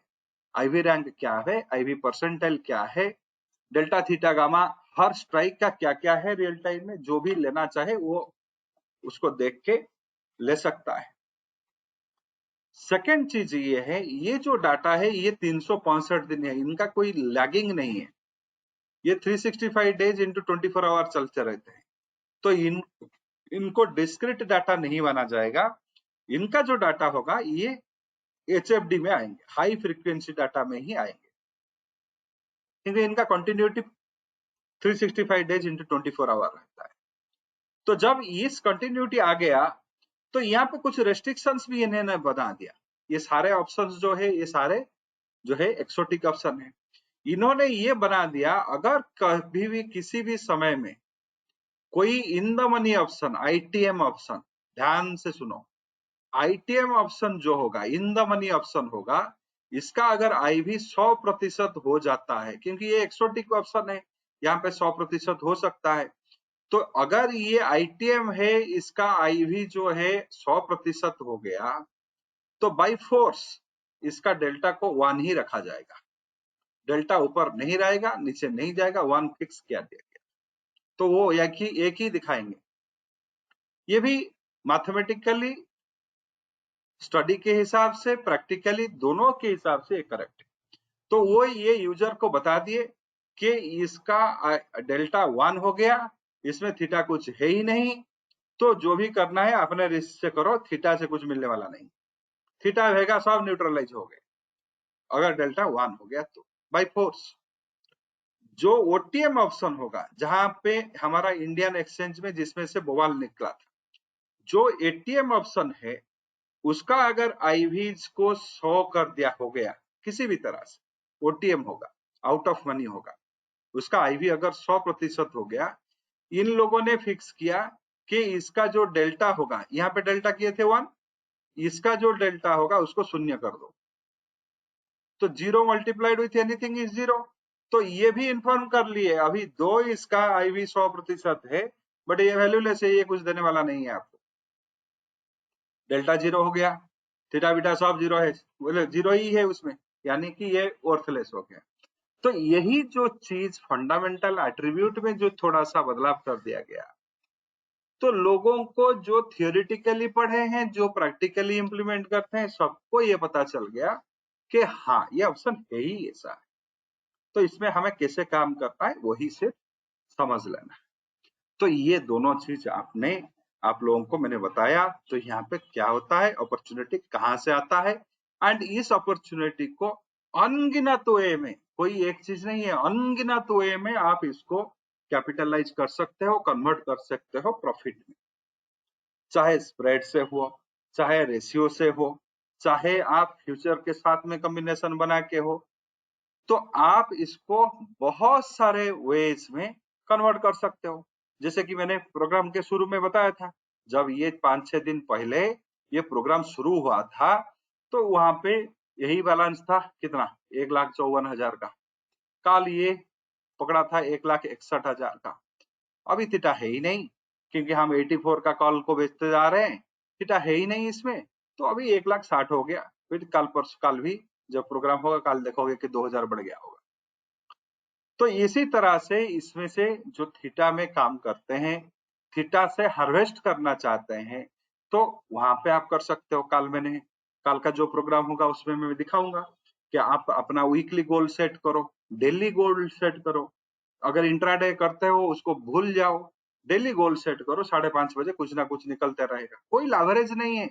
आईवी रैंक क्या है, आईवी परसेंटाइल क्या है, डेल्टा थीटा गामा, हर स्ट्राइक का क्या क्या है, रियल टाइम में जो भी लेना चाहे वो उसको देख के ले सकता है। सेकेंड चीज ये है, ये जो डाटा है ये 365 दिन है, इनका कोई लैगिंग नहीं है, ये 365 डेज इंटू 24 आवर चलते रहते हैं। तो इनको डिस्क्रीट डाटा नहीं बना जाएगा, इनका जो डाटा होगा ये HFD में आएंगे, हाई फ्रीक्वेंसी डाटा में ही आएंगे, क्योंकि इनका कंटिन्यूटी 365 डेज इंटू 24 आवर रहता है। तो जब इस कंटिन्यूटी आ गया तो यहाँ पे कुछ रेस्ट्रिक्शंस भी इन्होंने बना दिया। ये सारे ऑप्शंस जो है ये सारे जो है एक्सोटिक ऑप्शन है। इन्होंने ये बना दिया, अगर कभी भी किसी भी समय में कोई in the money option, ITM option, ध्यान से सुनो, ITM ऑप्शन जो होगा, इन द मनी ऑप्शन होगा, इसका अगर IV 100% हो जाता है, क्योंकि ये एक्सोटिक ऑप्शन है, यहाँ पे 100% हो सकता है, तो अगर ये ITM है, इसका IV जो है 100% हो गया, तो बाई फोर्स इसका डेल्टा को 1 ही रखा जाएगा, डेल्टा ऊपर नहीं रहेगा, नीचे नहीं जाएगा, 1 फिक्स किया गया। तो वो एक ही दिखाएंगे। ये भी मैथमेटिकली, स्टडी के हिसाब से, प्रैक्टिकली, दोनों के हिसाब से करेक्ट है। तो वो ये यूजर को बता दिए कि इसका डेल्टा 1 हो गया, इसमें थीटा कुछ है ही नहीं, तो जो भी करना है अपने रिस्क से करो, थीटा से कुछ मिलने वाला नहीं, थीटा रहेगा सब न्यूट्रलाइज हो गए अगर डेल्टा 1 हो गया तो बाय फोर्स। जो OTM ऑप्शन होगा, जहां पे हमारा इंडियन एक्सचेंज में जिसमें से बवाल निकला था, जो ATM ऑप्शन है उसका अगर IVs को 100 कर दिया हो गया किसी भी तरह से, OTM होगा, आउट ऑफ मनी होगा, उसका IV अगर 100% हो गया, इन लोगों ने फिक्स किया कि इसका जो डेल्टा होगा, यहाँ पे डेल्टा किए थे 1, इसका जो डेल्टा होगा उसको शून्य कर दो, तो 0 मल्टीप्लाइड विथ एनीथिंग इज 0। तो ये भी इन्फॉर्म कर लिए, अभी दो इसका IV 100% है, बट ये वैल्यूलेस है, ये कुछ देने वाला नहीं है आपको, डेल्टा 0 हो गया, थीटा बीटा सब 0 है, बोले 0 ही है उसमें, यानी कि ये वर्थलेस हो गया। तो यही जो चीज फंडामेंटल एट्रीब्यूट में जो थोड़ा सा बदलाव कर दिया गया, तो लोगों को जो थियोरिटिकली पढ़े हैं, जो प्रैक्टिकली इंप्लीमेंट करते हैं, सबको ये पता चल गया कि हाँ ये ऑप्शन है ही ऐसा है, तो इसमें हमें कैसे काम करना है वही सिर्फ समझ लेना है। तो ये दोनों चीज आप लोगों को मैंने बताया। तो यहाँ पे क्या होता है, अपॉर्चुनिटी कहाँ से आता है, एंड इस अपॉर्चुनिटी को अनगिनत वे में, कोई एक चीज नहीं है, अनगिनत वे में आप इसको कैपिटलाइज कर सकते हो, कन्वर्ट कर सकते हो प्रॉफिट में, चाहे स्प्रेड से हो, चाहे रेशियो से हो, चाहे आप फ्यूचर के साथ में कॉम्बिनेशन बना के हो, तो आप इसको बहुत सारे वेज में कन्वर्ट कर सकते हो। जैसे कि मैंने प्रोग्राम के शुरू में बताया था, जब ये 5-6 दिन पहले ये प्रोग्राम शुरू हुआ था, तो वहां पे यही बैलेंस था, कितना, 1,54,000 का। कल ये पकड़ा था 1,61,000 का। अभी थीटा है ही नहीं, क्योंकि हम 84 का कॉल को बेचते जा रहे हैं, थीटा है ही नहीं इसमें, तो अभी 1,60,000 हो गया। फिर कल भी जब प्रोग्राम होगा, कल देखोगे कि 2,000 बढ़ गया होगा। तो इसी तरह से इसमें से जो थीटा में काम करते हैं, थीटा से हार्वेस्ट करना चाहते हैं, तो वहां पे आप कर सकते हो। कल का जो प्रोग्राम होगा उसमें मैं दिखाऊंगा कि आप अपना वीकली गोल सेट करो, डेली गोल सेट करो, अगर इंट्राडे करते हो उसको भूल जाओ, डेली गोल सेट करो, 5:30 बजे कुछ ना कुछ निकलते रहेगा, कोई लावरेज नहीं है।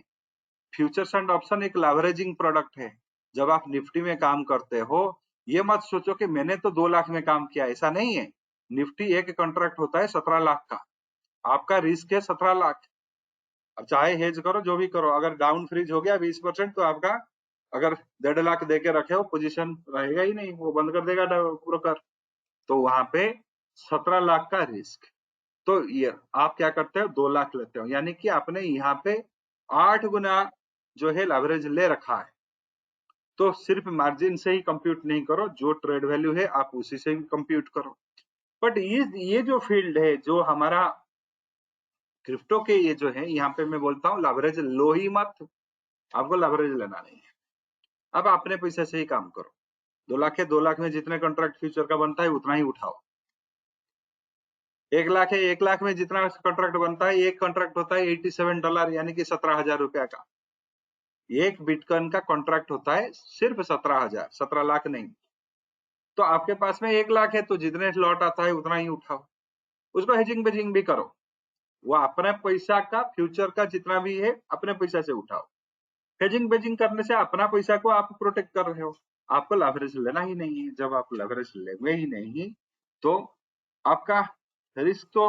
फ्यूचर्स एंड ऑप्शन एक लावरेजिंग प्रोडक्ट है। जब आप निफ्टी में काम करते हो, ये मत सोचो कि मैंने तो 2 लाख में काम किया, ऐसा नहीं है। निफ्टी एक कॉन्ट्रैक्ट होता है 17 लाख का, आपका रिस्क है 17 लाख। अब चाहे हेज करो, जो भी करो, अगर डाउन फ्रीज हो गया 20%, तो आपका अगर 1.5 लाख दे के रखे हो, पोजीशन रहेगा ही नहीं, वो बंद कर देगा ब्रोकर। तो वहां पे 17 लाख का रिस्क, तो ये आप क्या करते हो, 2 लाख लेते हो, यानी कि आपने यहाँ पे 8 गुना जो है लेवरेज ले रखा है। तो सिर्फ मार्जिन से ही कंप्यूट नहीं करो, जो ट्रेड वैल्यू है आप उसी से भी कंप्यूट करो। बट ये जो फील्ड है, जो हमारा क्रिप्टो के ये जो है, यहाँ पे मैं बोलता हूँ लेवरेज लो ही मत, आपको लेवरेज लेना नहीं है। अब अपने पैसे से ही काम करो। 2 लाख है, 2 लाख में जितने कॉन्ट्रैक्ट फ्यूचर का बनता है उतना ही उठाओ। 1 लाख है, 1 लाख में जितना कॉन्ट्रैक्ट बनता है, एक कॉन्ट्रैक्ट होता है $87 यानी कि 17,000 रुपया का। एक बिटकॉइन का कॉन्ट्रैक्ट होता है सिर्फ 17,000, 17 लाख नहीं। तो आपके पास में 1 लाख है, तो जितने लॉट आता है उतना ही उठाओ, उसको हेजिंग बेजिंग भी करो। वो अपने पैसा का फ्यूचर का जितना भी है अपने पैसा से उठाओ। हेजिंग बेजिंग करने से अपना पैसा को आप प्रोटेक्ट कर रहे हो, आपको लेवरेज लेना ही नहीं है। जब आप लेवरेज लेंगे ही नहीं तो आपका रिस्क तो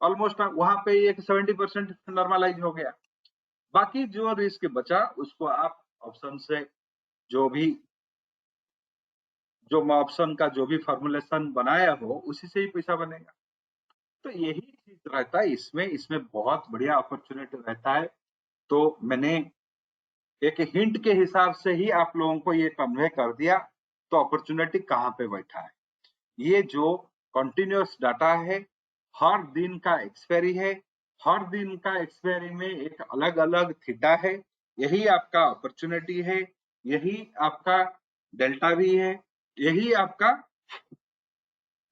ऑलमोस्ट वहां पे एक 70% नॉर्मलाइज हो गया। बाकी जो रिस्क बचा उसको आप ऑप्शन से जो ऑप्शन का जो भी फॉर्मुलेशन बनाया हो उसी से ही पैसा बनेगा। तो यही चीज रहता है इसमें बहुत बढ़िया अपॉर्चुनिटी रहता है। तो मैंने एक हिंट के हिसाब से ही आप लोगों को ये कन्वे कर दिया। तो अपॉर्चुनिटी कहाँ पे बैठा है, ये जो कंटिन्यूअस डाटा है, हर दिन का एक्सपायरी है, हर दिन का एक्सपायरी में एक अलग अलग थीटा है, यही आपका अपॉर्चुनिटी है, यही आपका डेल्टा भी है, यही आपका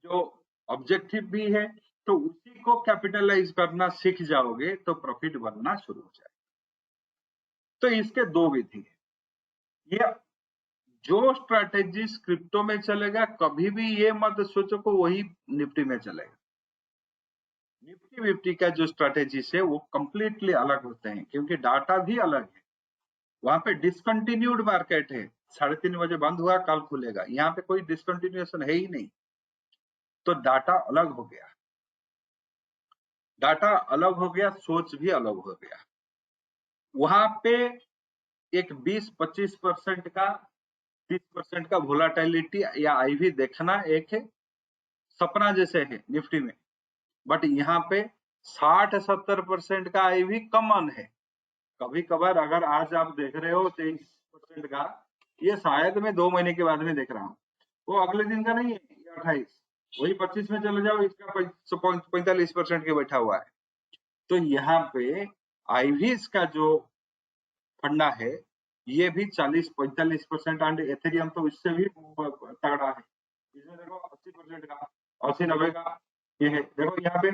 जो ऑब्जेक्टिव भी है। तो उसी को कैपिटलाइज करना सीख जाओगे तो प्रॉफिट बनना शुरू हो जाएगा। तो इसके दो विधि है। ये जो स्ट्रैटेजी क्रिप्टो में चलेगा, कभी भी ये मत सोचो को वही निफ्टी में चलेगा। निफ्टी विफ्टी का जो स्ट्रैटेजी है वो कंप्लीटली अलग होते हैं, क्योंकि डाटा भी अलग है। वहां पे डिसकंटिन्यूड मार्केट है, 3:30 बजे बंद हुआ कल खुलेगा, यहाँ पे कोई डिसकंटिन्यूएशन है ही नहीं। तो डाटा अलग हो गया, डाटा अलग हो गया, सोच भी अलग हो गया। वहां पे एक 20-25% का 30% का वोलाटिलिटी या आईवी देखना एक है सपना जैसे है निफ्टी में। बट यहाँ पे 60-70% का आईवी कॉमन है। कभी कभार अगर आज आप देख रहे हो 23% का, ये शायद मैं 2 महीने के बाद में देख रहा हूँ, वो अगले दिन का नहीं है, ये 28, वही 25 में चले जाओ, इसका 45% के बैठा हुआ है। तो यहाँ पे आईवीज का जो फंडा है ये भी 40-45% एंड एथेरियम तो इससे भी तगड़ा है। इसमें देखो 80% का, 80-90 का ये है। देखो यहाँ पे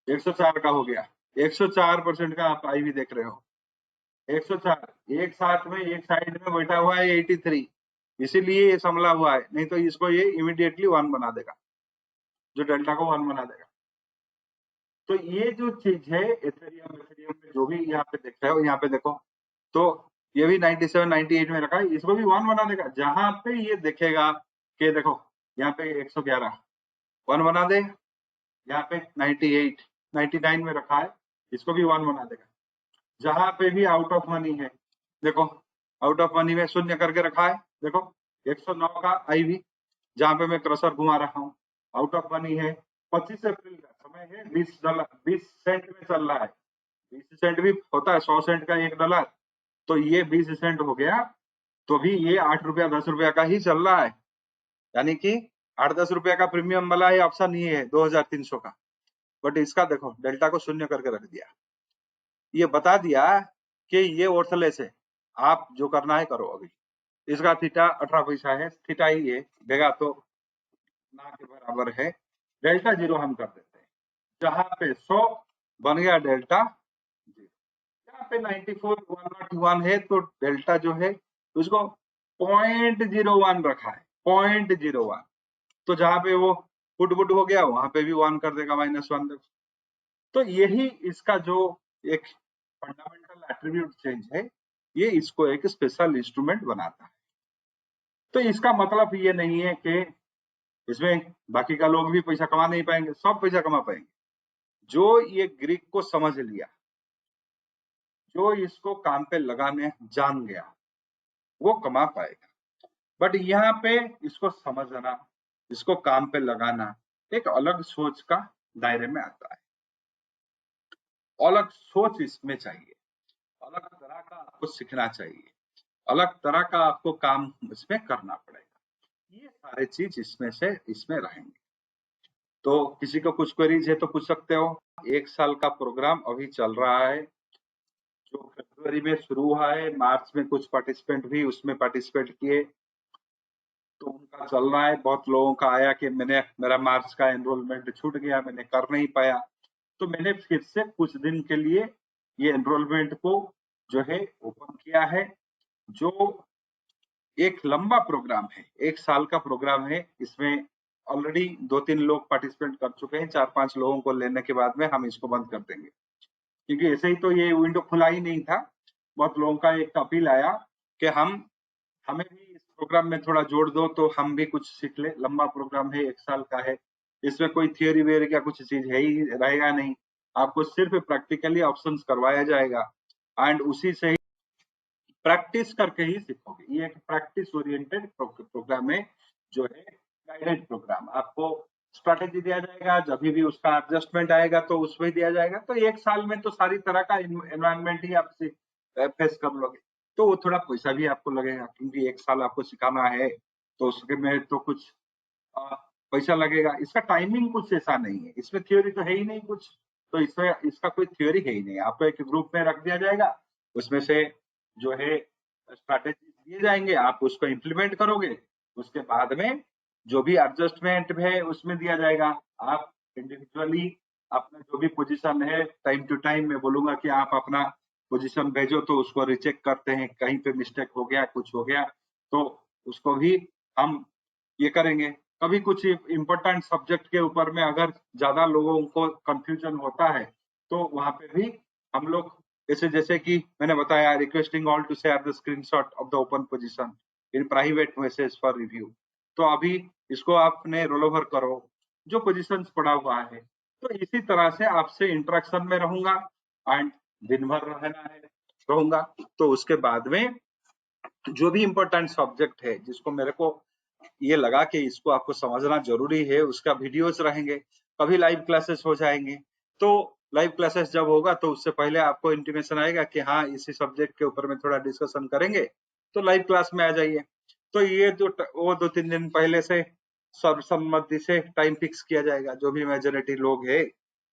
104 का हो गया, 104% का आप आईवी देख रहे हो। 104 एक साथ में एक साइड में बैठा हुआ है 83, इसीलिए ये संभला हुआ है, नहीं तो इसको ये इमीडिएटली 1 बना देगा, जो डेल्टा को 1 बना देगा। तो ये जो चीज है एथेरियम में जो भी यहाँ पे देख रहे हो, यहाँ पे देखो तो ये भी 97 98 में रखा है, इसको भी 1 बना देगा। जहां पे ये देखेगा कि देखो यहाँ पे 111 1 बना दे, यहाँ पे 98 99 में रखा है, इसको भी 1 बना देगा। जहां पे भी आउट ऑफ मनी है, देखो आउट ऑफ मनी में शून्य करके रखा है, देखो 109 का आईवी, जहां पे मैं क्रसर घुमा रहा हूँ आउट ऑफ मनी है। 25 अप्रैल का समय है, $20 20 सेंट में चल रहा है, 20 सेंट भी होता है, 100 सेंट का $1, तो ये 20 सेंट हो गया। तो भी ये 8 रुपया 10 रुपया का ही चल रहा है, यानी कि 8-10 रुपया का प्रीमियम वाला है ऑप्शन, ये है 2300 का। बट इसका देखो डेल्टा को शून्य करके रख दिया, ये बता दिया कि ये वर्थलेस है, आप जो करना है करो। अभी इसका थीटा 18 पैसा है, थीटा ही है, भेगा तो ना के बराबर है। डेल्टा 0 हम कर देते हैं, जहां पे 100 बन गया डेल्टा 0, यहाँ पे 94 101 है, तो डेल्टा जो है उसको 0.01 रखा है, 0.01। तो जहां पे वो फुट हो गया वहां पे भी 1 कर देगा, -1। तो यही इसका जो एक फंडामेंटल एट्रीब्यूट चेंज है, ये इसको एक स्पेशल इंस्ट्रूमेंट बनाता है। तो इसका मतलब ये नहीं है कि इसमें बाकी का लोग भी पैसा कमा नहीं पाएंगे, सब पैसा कमा पाएंगे। जो ये ग्रीक को समझ लिया, जो इसको काम पे लगाने जान गया, वो कमा पाएगा। बट यहाँ पे इसको समझना, इसको काम पे लगाना एक अलग सोच का दायरे में आता है, अलग सोच इसमें चाहिए। अलग तरह का आपको सीखना चाहिए, अलग तरह का आपको काम इसमें करना पड़ेगा। ये सारे चीज इसमें रहेंगे। तो किसी को कुछ क्वेरीज है तो पूछ सकते हो। 1 साल का प्रोग्राम अभी चल रहा है, जो फरवरी में शुरू हुआ है, मार्च में कुछ पार्टिसिपेंट भी उसमें पार्टिसिपेट किए, तो उनका चल रहा है। बहुत लोगों का आया कि मेरा मार्च का एनरोलमेंट छूट गया, मैंने कर नहीं पाया, तो मैंने फिर से कुछ दिन के लिए ये एनरोलमेंट को जो है ओपन किया है। जो एक लंबा प्रोग्राम है, 1 साल का प्रोग्राम है, इसमें ऑलरेडी 2-3 लोग पार्टिसिपेट कर चुके हैं। 4-5 लोगों को लेने के बाद में हम इसको बंद कर देंगे, क्योंकि ऐसे ही तो ये विंडो खुला ही नहीं था। बहुत लोगों का एक अपील आया कि हमें भी इस प्रोग्राम में थोड़ा जोड़ दो, तो हम भी कुछ सीख ले। लंबा प्रोग्राम है, 1 साल का है, इसमें कोई थियोरी वेरी का कुछ चीज है ही रहेगा नहीं, आपको सिर्फ प्रैक्टिकली ऑप्शंस करवाया जाएगा एंड उसी से ही प्रैक्टिस करके ही सीखोगे। ये एक प्रैक्टिस ओरिएंटेड प्रोग्राम है, जो है गाइडेड प्रोग्राम। आपको स्ट्रैटेजी दिया जाएगा, जब भी उसका एडजस्टमेंट आएगा तो उसमें दिया जाएगा। तो 1 साल में तो सारी तरह का एनवायरनमेंट ही आप फेस कर लोगे। तो वो थोड़ा पैसा भी आपको लगेगा, क्योंकि 1 साल आपको सिखाना है, तो उसके में तो कुछ पैसा लगेगा। इसका टाइमिंग कुछ ऐसा नहीं है, इसमें थ्योरी तो है ही नहीं कुछ, तो इसमें इसका कोई थ्योरी है ही नहीं। आपको एक ग्रुप में रख दिया जाएगा, उसमें से जो है स्ट्रैटेजी दिए जाएंगे, आप उसको इम्प्लीमेंट करोगे। उसके बाद में जो भी एडजस्टमेंट है उसमें दिया जाएगा। आप इंडिविजुअली अपना जो भी पोजीशन है, टाइम टू टाइम मैं बोलूंगा कि आप अपना पोजीशन भेजो, तो उसको रिचेक करते हैं, कहीं पे मिस्टेक हो गया, कुछ हो गया, तो उसको भी हम ये करेंगे। कभी कुछ इम्पोर्टेंट सब्जेक्ट के ऊपर में अगर ज्यादा लोगों को कंफ्यूजन होता है, तो वहां पे भी हम लोग जैसे कि मैंने बताया, requesting all to share the screenshot of the open position in private message for review. तो अभी इसको आपने रोल ओवर करो, जो पोजीशंस पड़ा हुआ है। तो इसी तरह से आपसे इंटरेक्शन में रहूंगा एंड दिन भर रहूंगा। तो उसके बाद में जो भी इम्पोर्टेंट सब्जेक्ट है, जिसको मेरे को ये लगा कि इसको आपको समझना जरूरी है, उसका वीडियोस रहेंगे, कभी लाइव क्लासेस हो जाएंगे। तो लाइव क्लासेस जब होगा तो उससे पहले आपको इंटीमेशन आएगा कि हाँ, इसी सब्जेक्ट के ऊपर में थोड़ा डिस्कशन करेंगे, तो लाइव क्लास में आ जाइए। तो ये जो वो 2-3 दिन पहले से सर्वसम्मति से टाइम फिक्स किया जाएगा। जो भी मेजोरिटी लोग है,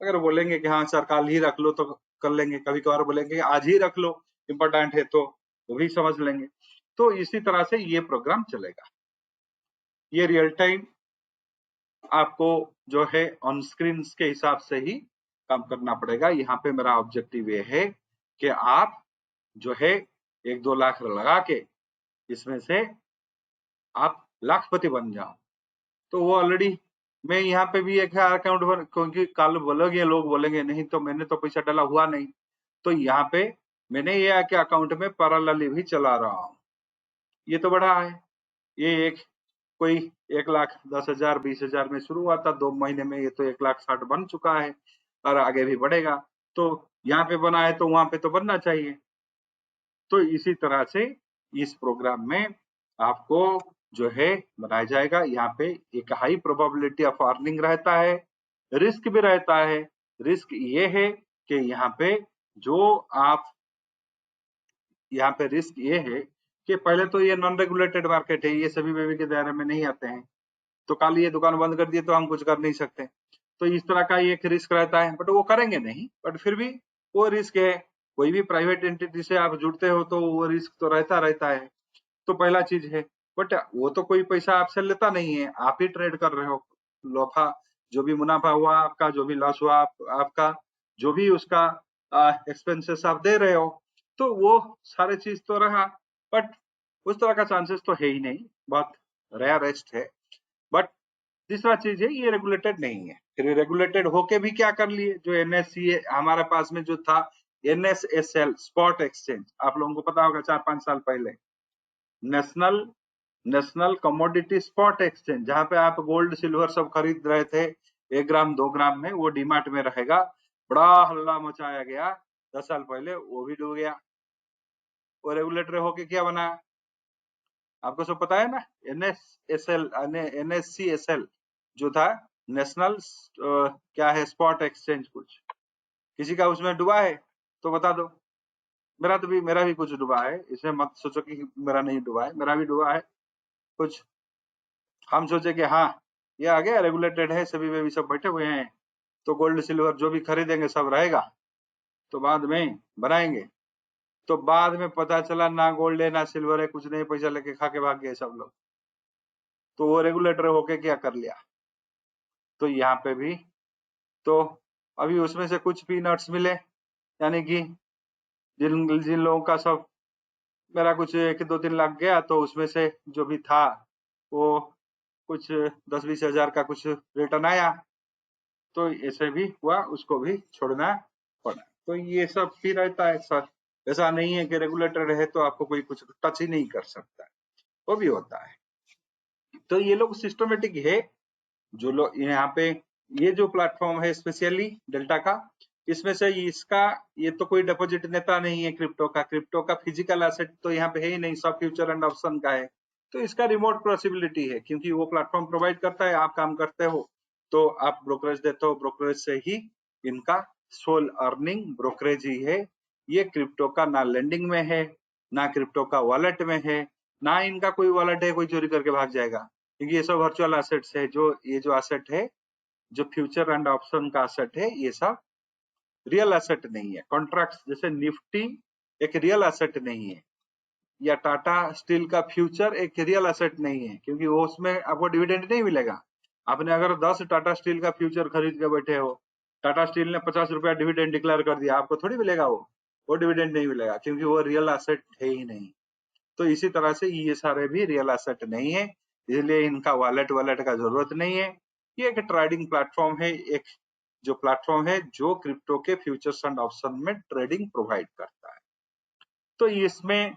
अगर बोलेंगे कि हाँ सर कल ही रख लो, तो कर लेंगे। कभी कभार बोलेंगे आज ही रख लो, इम्पोर्टेंट है, तो वो भी समझ लेंगे। तो इसी तरह से ये प्रोग्राम चलेगा। ये रियल टाइम आपको जो है ऑन स्क्रीन के हिसाब से ही काम करना पड़ेगा। यहाँ पे मेरा ऑब्जेक्टिव ये है कि आप जो है 1-2 लाख लगा के इसमें से आप लाखपति बन जाओ। तो वो ऑलरेडी मैं यहाँ पे भी एक अकाउंट पर, क्योंकि कल बोलोगे लोग बोलेंगे नहीं तो मैंने तो पैसा डाला हुआ नहीं, तो यहाँ पे मैंने ये आके अकाउंट में पैरेलली भी चला रहा हूँ। ये तो बड़ा है। ये एक कोई 1,10,000 20,000 में शुरू हुआ था, 2 महीने में ये तो 1,60,000 बन चुका है और आगे भी बढ़ेगा। तो यहाँ पे बना है तो वहां पे तो बनना चाहिए। तो इसी तरह से इस प्रोग्राम में आपको जो है बनाया जाएगा। यहाँ पे एक हाई प्रोबेबिलिटी ऑफ अर्निंग रहता है, रिस्क भी रहता है। रिस्क ये है कि यहाँ पे जो आप यहाँ पे रिस्क ये है कि पहले तो ये नॉन रेगुलेटेड मार्केट है, ये सभी बेबी के दायरे में नहीं आते हैं। तो कल ये दुकान बंद कर दिए तो हम कुछ कर नहीं सकते। तो इस तरह का एक रिस्क रहता है, बट वो करेंगे नहीं, बट फिर भी वो रिस्क है। कोई भी प्राइवेट एंटिटी से आप जुड़ते हो तो वो रिस्क तो रहता है। तो पहला चीज है, बट वो तो कोई पैसा आपसे लेता नहीं है, आप ही ट्रेड कर रहे हो। लोफा जो भी मुनाफा हुआ आपका, जो भी लॉस हुआ आपका, जो भी उसका एक्सपेंसेस आप दे रहे हो, तो वो सारे चीज तो रहा। बट उस तरह का चांसेस तो है ही नहीं, बहुत रेयरेस्ट है। बट तीसरा चीज है, ये रेगुलेटेड नहीं है। फिर रेगुलेटेड होके भी क्या कर लिए, जो एनएससी हमारे पास में जो था, NSSL स्पॉट एक्सचेंज, आप लोगों को पता होगा 4-5 साल पहले, national national commodity spot exchange, जहां पे आप गोल्ड सिल्वर सब खरीद रहे थे 1 ग्राम 2 ग्राम में, वो डीमार्ट में रहेगा। बड़ा हल्ला मचाया गया 10 साल पहले, वो भी डूब गया। वो रेगुलेटर होके क्या बना, आपको सब पता है ना। NSCSL जो था, नेशनल क्या है, स्पॉट एक्सचेंज, कुछ किसी का उसमें डूबा है तो बता दो। मेरा भी कुछ डूबा है, इसमें मत सोचो कि मेरा नहीं डूबा है, मेरा भी डूबा है कुछ। हम सोचे कि हाँ ये आ गया, रेगुलेटेड है, सभी वे भी सब बैठे हुए हैं, तो गोल्ड सिल्वर जो भी खरीदेंगे सब रहेगा, तो बाद में बनाएंगे। तो बाद में पता चला ना गोल्ड है ना सिल्वर है, कुछ नहीं, पैसा लेके खा के भाग गए सब लोग। तो वो रेगुलेटर होके क्या कर लिया। तो यहाँ पे भी तो अभी उसमें से कुछ पीनट्स मिले, यानी कि जिन जिन लोगों का सब, मेरा कुछ 1-2-3 लाख गया, तो उसमें से जो भी था वो कुछ 10-20 हजार का कुछ रिटर्न आया, तो ऐसे भी हुआ, उसको भी छोड़ना पड़ा। तो ये सब भी रहता है सर, ऐसा नहीं है कि रेगुलेटर है तो आपको कोई कुछ टच ही नहीं कर सकता, वो भी होता है। तो ये लोग सिस्टमेटिक है, जो लोग यहाँ पे ये जो प्लेटफॉर्म है स्पेशली डेल्टा का, इसमें से इसका ये तो कोई डिपॉजिट नेता नहीं है क्रिप्टो का फिजिकल एसेट तो यहाँ पे है ही नहीं, सब फ्यूचर एंड ऑप्शन का है। तो इसका रिमोट पॉसिबिलिटी है, क्योंकि वो प्लेटफॉर्म प्रोवाइड करता है, आप काम करते हो तो आप ब्रोकरेज देते हो, ब्रोकरेज से ही इनका सोल अर्निंग ब्रोकरेज ही है। ये क्रिप्टो का ना लेंडिंग में है, ना क्रिप्टो का वॉलेट में है, ना इनका कोई वॉलेट है कोई चोरी करके भाग जाएगा, क्योंकि ये सब वर्चुअल एसेट्स है। जो ये जो एसेट है, जो फ्यूचर एंड ऑप्शन का एसेट है, ये सब रियल एसेट नहीं है। कॉन्ट्रैक्ट्स जैसे निफ्टी एक रियल एसेट नहीं है, या टाटा स्टील का फ्यूचर एक रियल एसेट नहीं है, क्योंकि वो उसमें आपको डिविडेंड नहीं मिलेगा। आपने अगर 10 टाटा स्टील का फ्यूचर खरीद के बैठे हो, टाटा स्टील ने 50 रुपया डिविडेंड डिक्लेयर कर दिया, आपको थोड़ी मिलेगा वो डिविडेंड नहीं मिलेगा, क्योंकि वो रियल एसेट है ही नहीं। तो इसी तरह से ये सारे भी रियल एसेट नहीं है, इसलिए इनका वॉलेट का जरूरत नहीं है। ये एक ट्रेडिंग प्लेटफॉर्म है, एक जो प्लेटफॉर्म है जो क्रिप्टो के फ्यूचर्स एंड ऑप्शन में ट्रेडिंग प्रोवाइड करता है। तो इसमें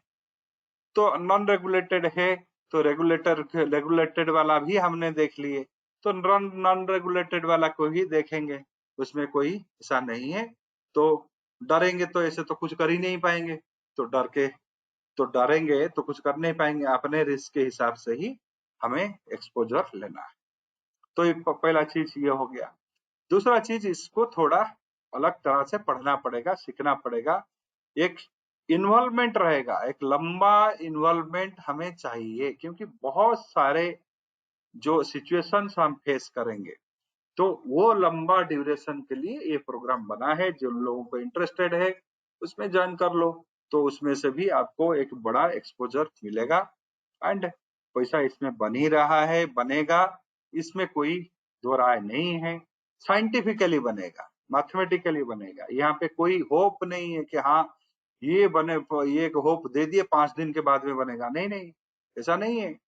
तो नॉन रेगुलेटेड है, तो रेगुलेटेड वाला भी हमने देख लिए, तो नॉन रेगुलेटेड वाला को ही देखेंगे, उसमें कोई ऐसा नहीं है। तो डरेंगे तो ऐसे तो कुछ कर ही नहीं पाएंगे, तो डरेंगे तो कुछ कर नहीं पाएंगे, अपने रिस्क के हिसाब से ही हमें एक्सपोजर लेना है। तो एक पहला चीज ये हो गया। दूसरा चीज, इसको थोड़ा अलग तरह से पढ़ना पड़ेगा, सीखना पड़ेगा, एक इन्वॉल्वमेंट रहेगा, एक लंबा इन्वॉल्वमेंट हमें चाहिए, क्योंकि बहुत सारे जो सिचुएशंस हम फेस करेंगे, तो वो लंबा ड्यूरेशन के लिए ये प्रोग्राम बना है। जो लोगों को इंटरेस्टेड है उसमें ज्वाइन कर लो, तो उसमें से भी आपको एक बड़ा एक्सपोजर मिलेगा, एंड पैसा इसमें बन ही रहा है, बनेगा, इसमें कोई दो राय नहीं है। साइंटिफिकली बनेगा, मैथमेटिकली बनेगा, यहाँ पे कोई होप नहीं है कि हाँ ये बने, ये एक होप दे दिए 5 दिन के बाद में बनेगा, नहीं नहीं, ऐसा नहीं है।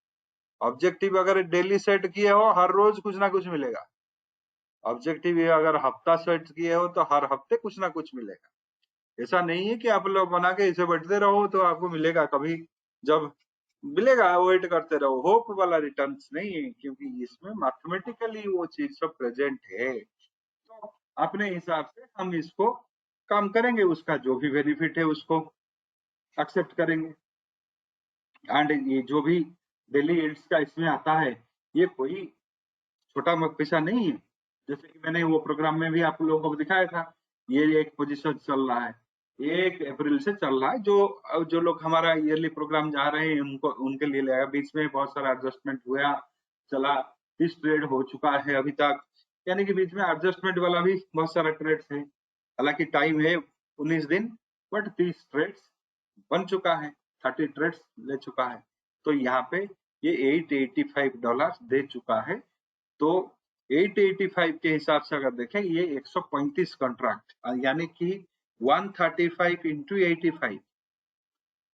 ऑब्जेक्टिव अगर डेली सेट किए हो, हर रोज कुछ ना कुछ मिलेगा। ऑब्जेक्टिव अगर हफ्ता सेट किए हो तो हर हफ्ते कुछ ना कुछ मिलेगा। ऐसा नहीं है कि आप लोग बना के इसे बैठते रहो तो आपको मिलेगा, कभी जब मिलेगा वेट करते रहो, होप वाला रिटर्न्स नहीं है, क्योंकि इसमें मैथमेटिकली वो चीज सब प्रेजेंट है। तो अपने हिसाब से हम इसको काम करेंगे, उसका जो भी बेनिफिट है उसको एक्सेप्ट करेंगे। एंड ये जो भी डेली एड्स का इसमें आता है, ये कोई छोटा पैसा नहीं है। जैसे कि मैंने वो प्रोग्राम में भी आप लोगों को दिखाया था, ये एक पोजीशन चल रहा है, 1 अप्रैल से चल रहा है, जो जो लोग हमारा ईयरली प्रोग्राम जा रहे हैं उनको, उनके लिए लगा। बीच में बहुत सारा एडजस्टमेंट हुआ, चला, 30 ट्रेड हो चुका है अभी तक, यानी कि बीच में एडजस्टमेंट वाला भी बहुत सारा ट्रेड्स है। हालांकि टाइम है 19 दिन, बट 30 ट्रेड्स बन चुका है, 30 ट्रेड्स ले चुका है। तो यहाँ पे ये $885 दे चुका है। तो 885 के हिसाब से अगर देखें, ये 135 कॉन्ट्रैक्ट, यानी कि 135 इंटू 85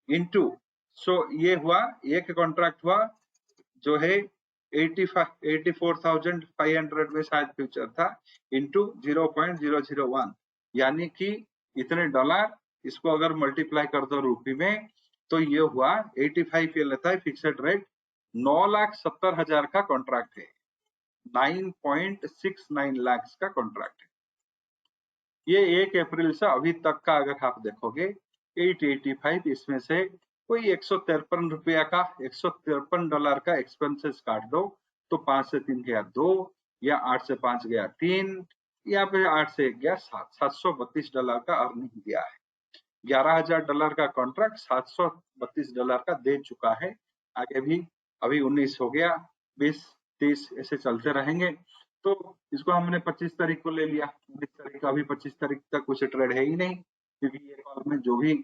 इंटू, सो ये हुआ, एक कॉन्ट्रैक्ट हुआ जो है 84,500 में शायद फ्यूचर था, इंटू 0.001, यानी कि इतने डॉलर, इसको अगर मल्टीप्लाई कर दो रुपये में, तो ये हुआ 85 ये लेता है फिक्सेड रेट, 9,70,000 का कॉन्ट्रैक्ट है, 9.69 लाख का कॉन्ट्रैक्ट है। ये 1 अप्रैल से अभी तक का अगर आप देखोगे 885, इसमें से कोई 153 रुपया का, $153 का एक्सपेंसेस काट दो, तो 5 से 3 गया 2, या 8 से 5 गया 3, या फिर 8 से 1 गया 7, $732 का अर्निंग दिया है। $11,000 का कॉन्ट्रैक्ट $732 का दे चुका है। आगे भी अभी 19 हो गया, 20, 30 ऐसे चलते रहेंगे। तो इसको हमने 25 तारीख को ले लिया, 19 तारीख का, अभी 25 तारीख तक कुछ ट्रेड है ही नहीं, क्योंकि ये कॉल में जो भी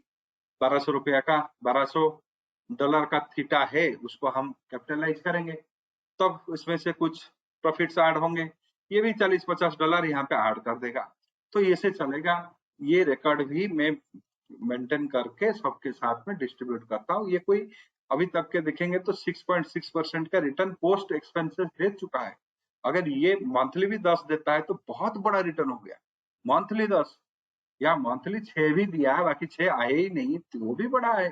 $1200 का $1200 का थीटा है उसको हम कैपिटलाइज करेंगे, तब उसमें से कुछ प्रॉफिट्स ऐड होंगे। ये भी $40-50 यहाँ पे ऐड कर देगा। तो ऐसे चलेगा। ये रिकॉर्ड भी मैं मेंटेन करके सबके साथ में डिस्ट्रीब्यूट करता हूँ। ये कोई अभी तक के देखेंगे तो 6.6% का रिटर्न पोस्ट एक्सपेंसेस दे चुका है। अगर ये मंथली भी 10 देता है तो बहुत बड़ा रिटर्न हो गया। मंथली 10 या मंथली 6 भी दिया है, बाकी 6 आए ही नहीं, तो वो भी बड़ा है।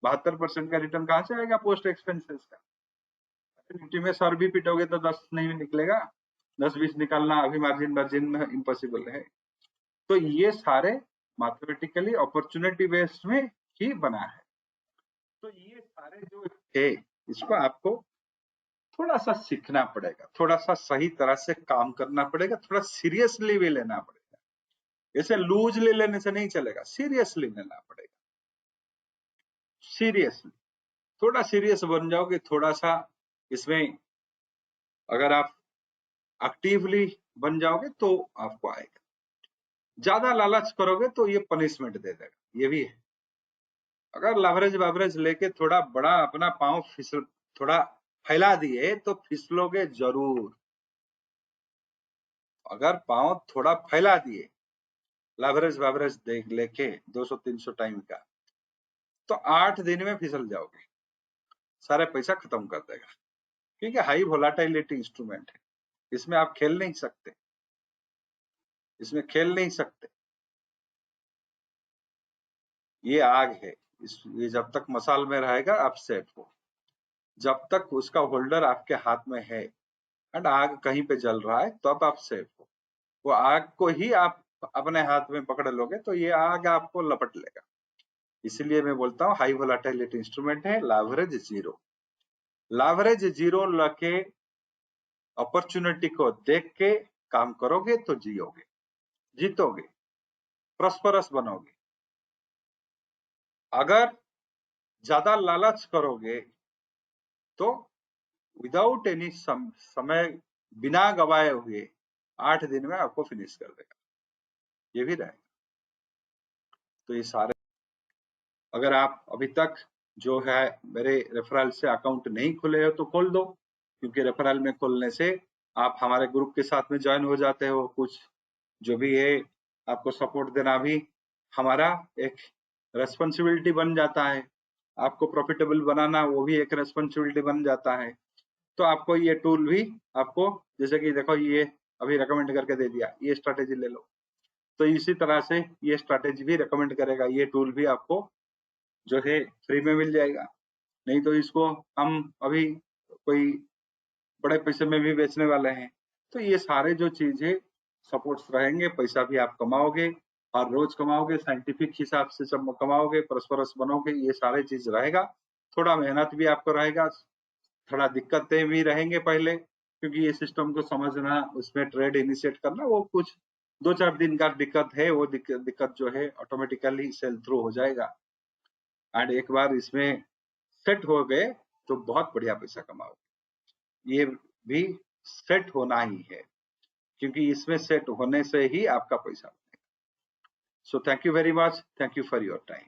72% का रिटर्न कहाँ से आएगा पोस्ट एक्सपेंसेस का? निफ्टी में सर भी पिटोगे तो 10 नहीं निकलेगा, 10-20 निकालना अभी मार्जिन में इम्पॉसिबल है। तो ये सारे मैथमेटिकली अपॉर्चुनिटी बेस्ड में ही बना है। तो ये सारे जो है इसको आपको थोड़ा सा सीखना पड़ेगा, थोड़ा सा सही तरह से काम करना पड़ेगा, थोड़ा सीरियसली भी लेना पड़ेगा। ऐसे लूजली लेने से नहीं चलेगा, सीरियसली लेना पड़ेगा। सीरियसली थोड़ा सीरियस बन जाओगे, थोड़ा सा इसमें अगर आप एक्टिवली बन जाओगे तो आपको आएगा। ज्यादा लालच करोगे तो ये पनिशमेंट दे देगा, ये भी है। अगर लवरेज लेके थोड़ा बड़ा अपना पांव फिसल थोड़ा फैला दिए तो फिसलोगे जरूर। अगर पांव थोड़ा फैला दिए लवरेज देख लेके 200-300 टाइम का, तो 8 दिन में फिसल जाओगे, सारा पैसा खत्म कर देगा। क्योंकि हाई वोलाटिलिटी इंस्ट्रूमेंट है, इसमें आप खेल नहीं सकते, इसमें खेल नहीं सकते। ये आग है, ये जब तक मसाल में रहेगा आप सेफ हो। जब तक उसका होल्डर आपके हाथ में है एंड आग कहीं पे जल रहा है तब आप सेफ हो। वो आग को ही आप अपने हाथ में पकड़ लोगे तो ये आग आपको लपट लेगा। इसलिए मैं बोलता हूँ हाई वोलाटिलिटी इंस्ट्रूमेंट है, लावरेज जीरो। लावरेज जीरो लके अपॉर्चुनिटी को देख के काम करोगे तो जियोगे, जीतोगे, प्रॉस्परस बनोगे। अगर ज्यादा लालच करोगे तो विदाउट एनी समय बिना गवाए हुए 8 दिन में आपको फिनिश कर देगा, ये भी रहेगा। तो ये सारे अगर आप अभी तक जो है मेरे रेफरल से अकाउंट नहीं खुले हो तो खोल दो, क्योंकि रेफरल में खोलने से आप हमारे ग्रुप के साथ में ज्वाइन हो जाते हो। कुछ जो भी है आपको सपोर्ट देना भी हमारा एक रेस्पॉन्सिबिलिटी बन जाता है, आपको प्रॉफिटेबल बनाना वो भी एक रेस्पॉन्सिबिलिटी बन जाता है। तो आपको ये टूल भी आपको, जैसे कि देखो ये अभी रिकमेंड करके दे दिया, ये स्ट्रैटेजी ले लो, तो इसी तरह से ये स्ट्रैटेजी भी रिकमेंड करेगा। ये टूल भी आपको जो है फ्री में मिल जाएगा। नहीं तो इसको हम अभी कोई बड़े पैसे में भी बेचने वाले हैं। तो ये सारे जो चीजें सपोर्ट्स रहेंगे, पैसा भी आप कमाओगे, हर रोज कमाओगे, साइंटिफिक हिसाब से सब कमाओगे, परस्परस बनोगे, ये सारे चीज रहेगा। थोड़ा मेहनत भी आपको रहेगा, थोड़ा दिक्कतें भी रहेंगे पहले, क्योंकि ये सिस्टम को समझना, उसमें ट्रेड इनिशिएट करना, वो कुछ 2-4 दिन का दिक्कत है। वो दिक्कत जो है ऑटोमेटिकली सेल थ्रू हो जाएगा एंड एक बार इसमें सेट हो गए तो बहुत बढ़िया पैसा कमाओगे। ये भी सेट होना ही है, क्योंकि इसमें सेट होने से ही आपका पैसा बनेगा। So thank you very much, thank you for your time.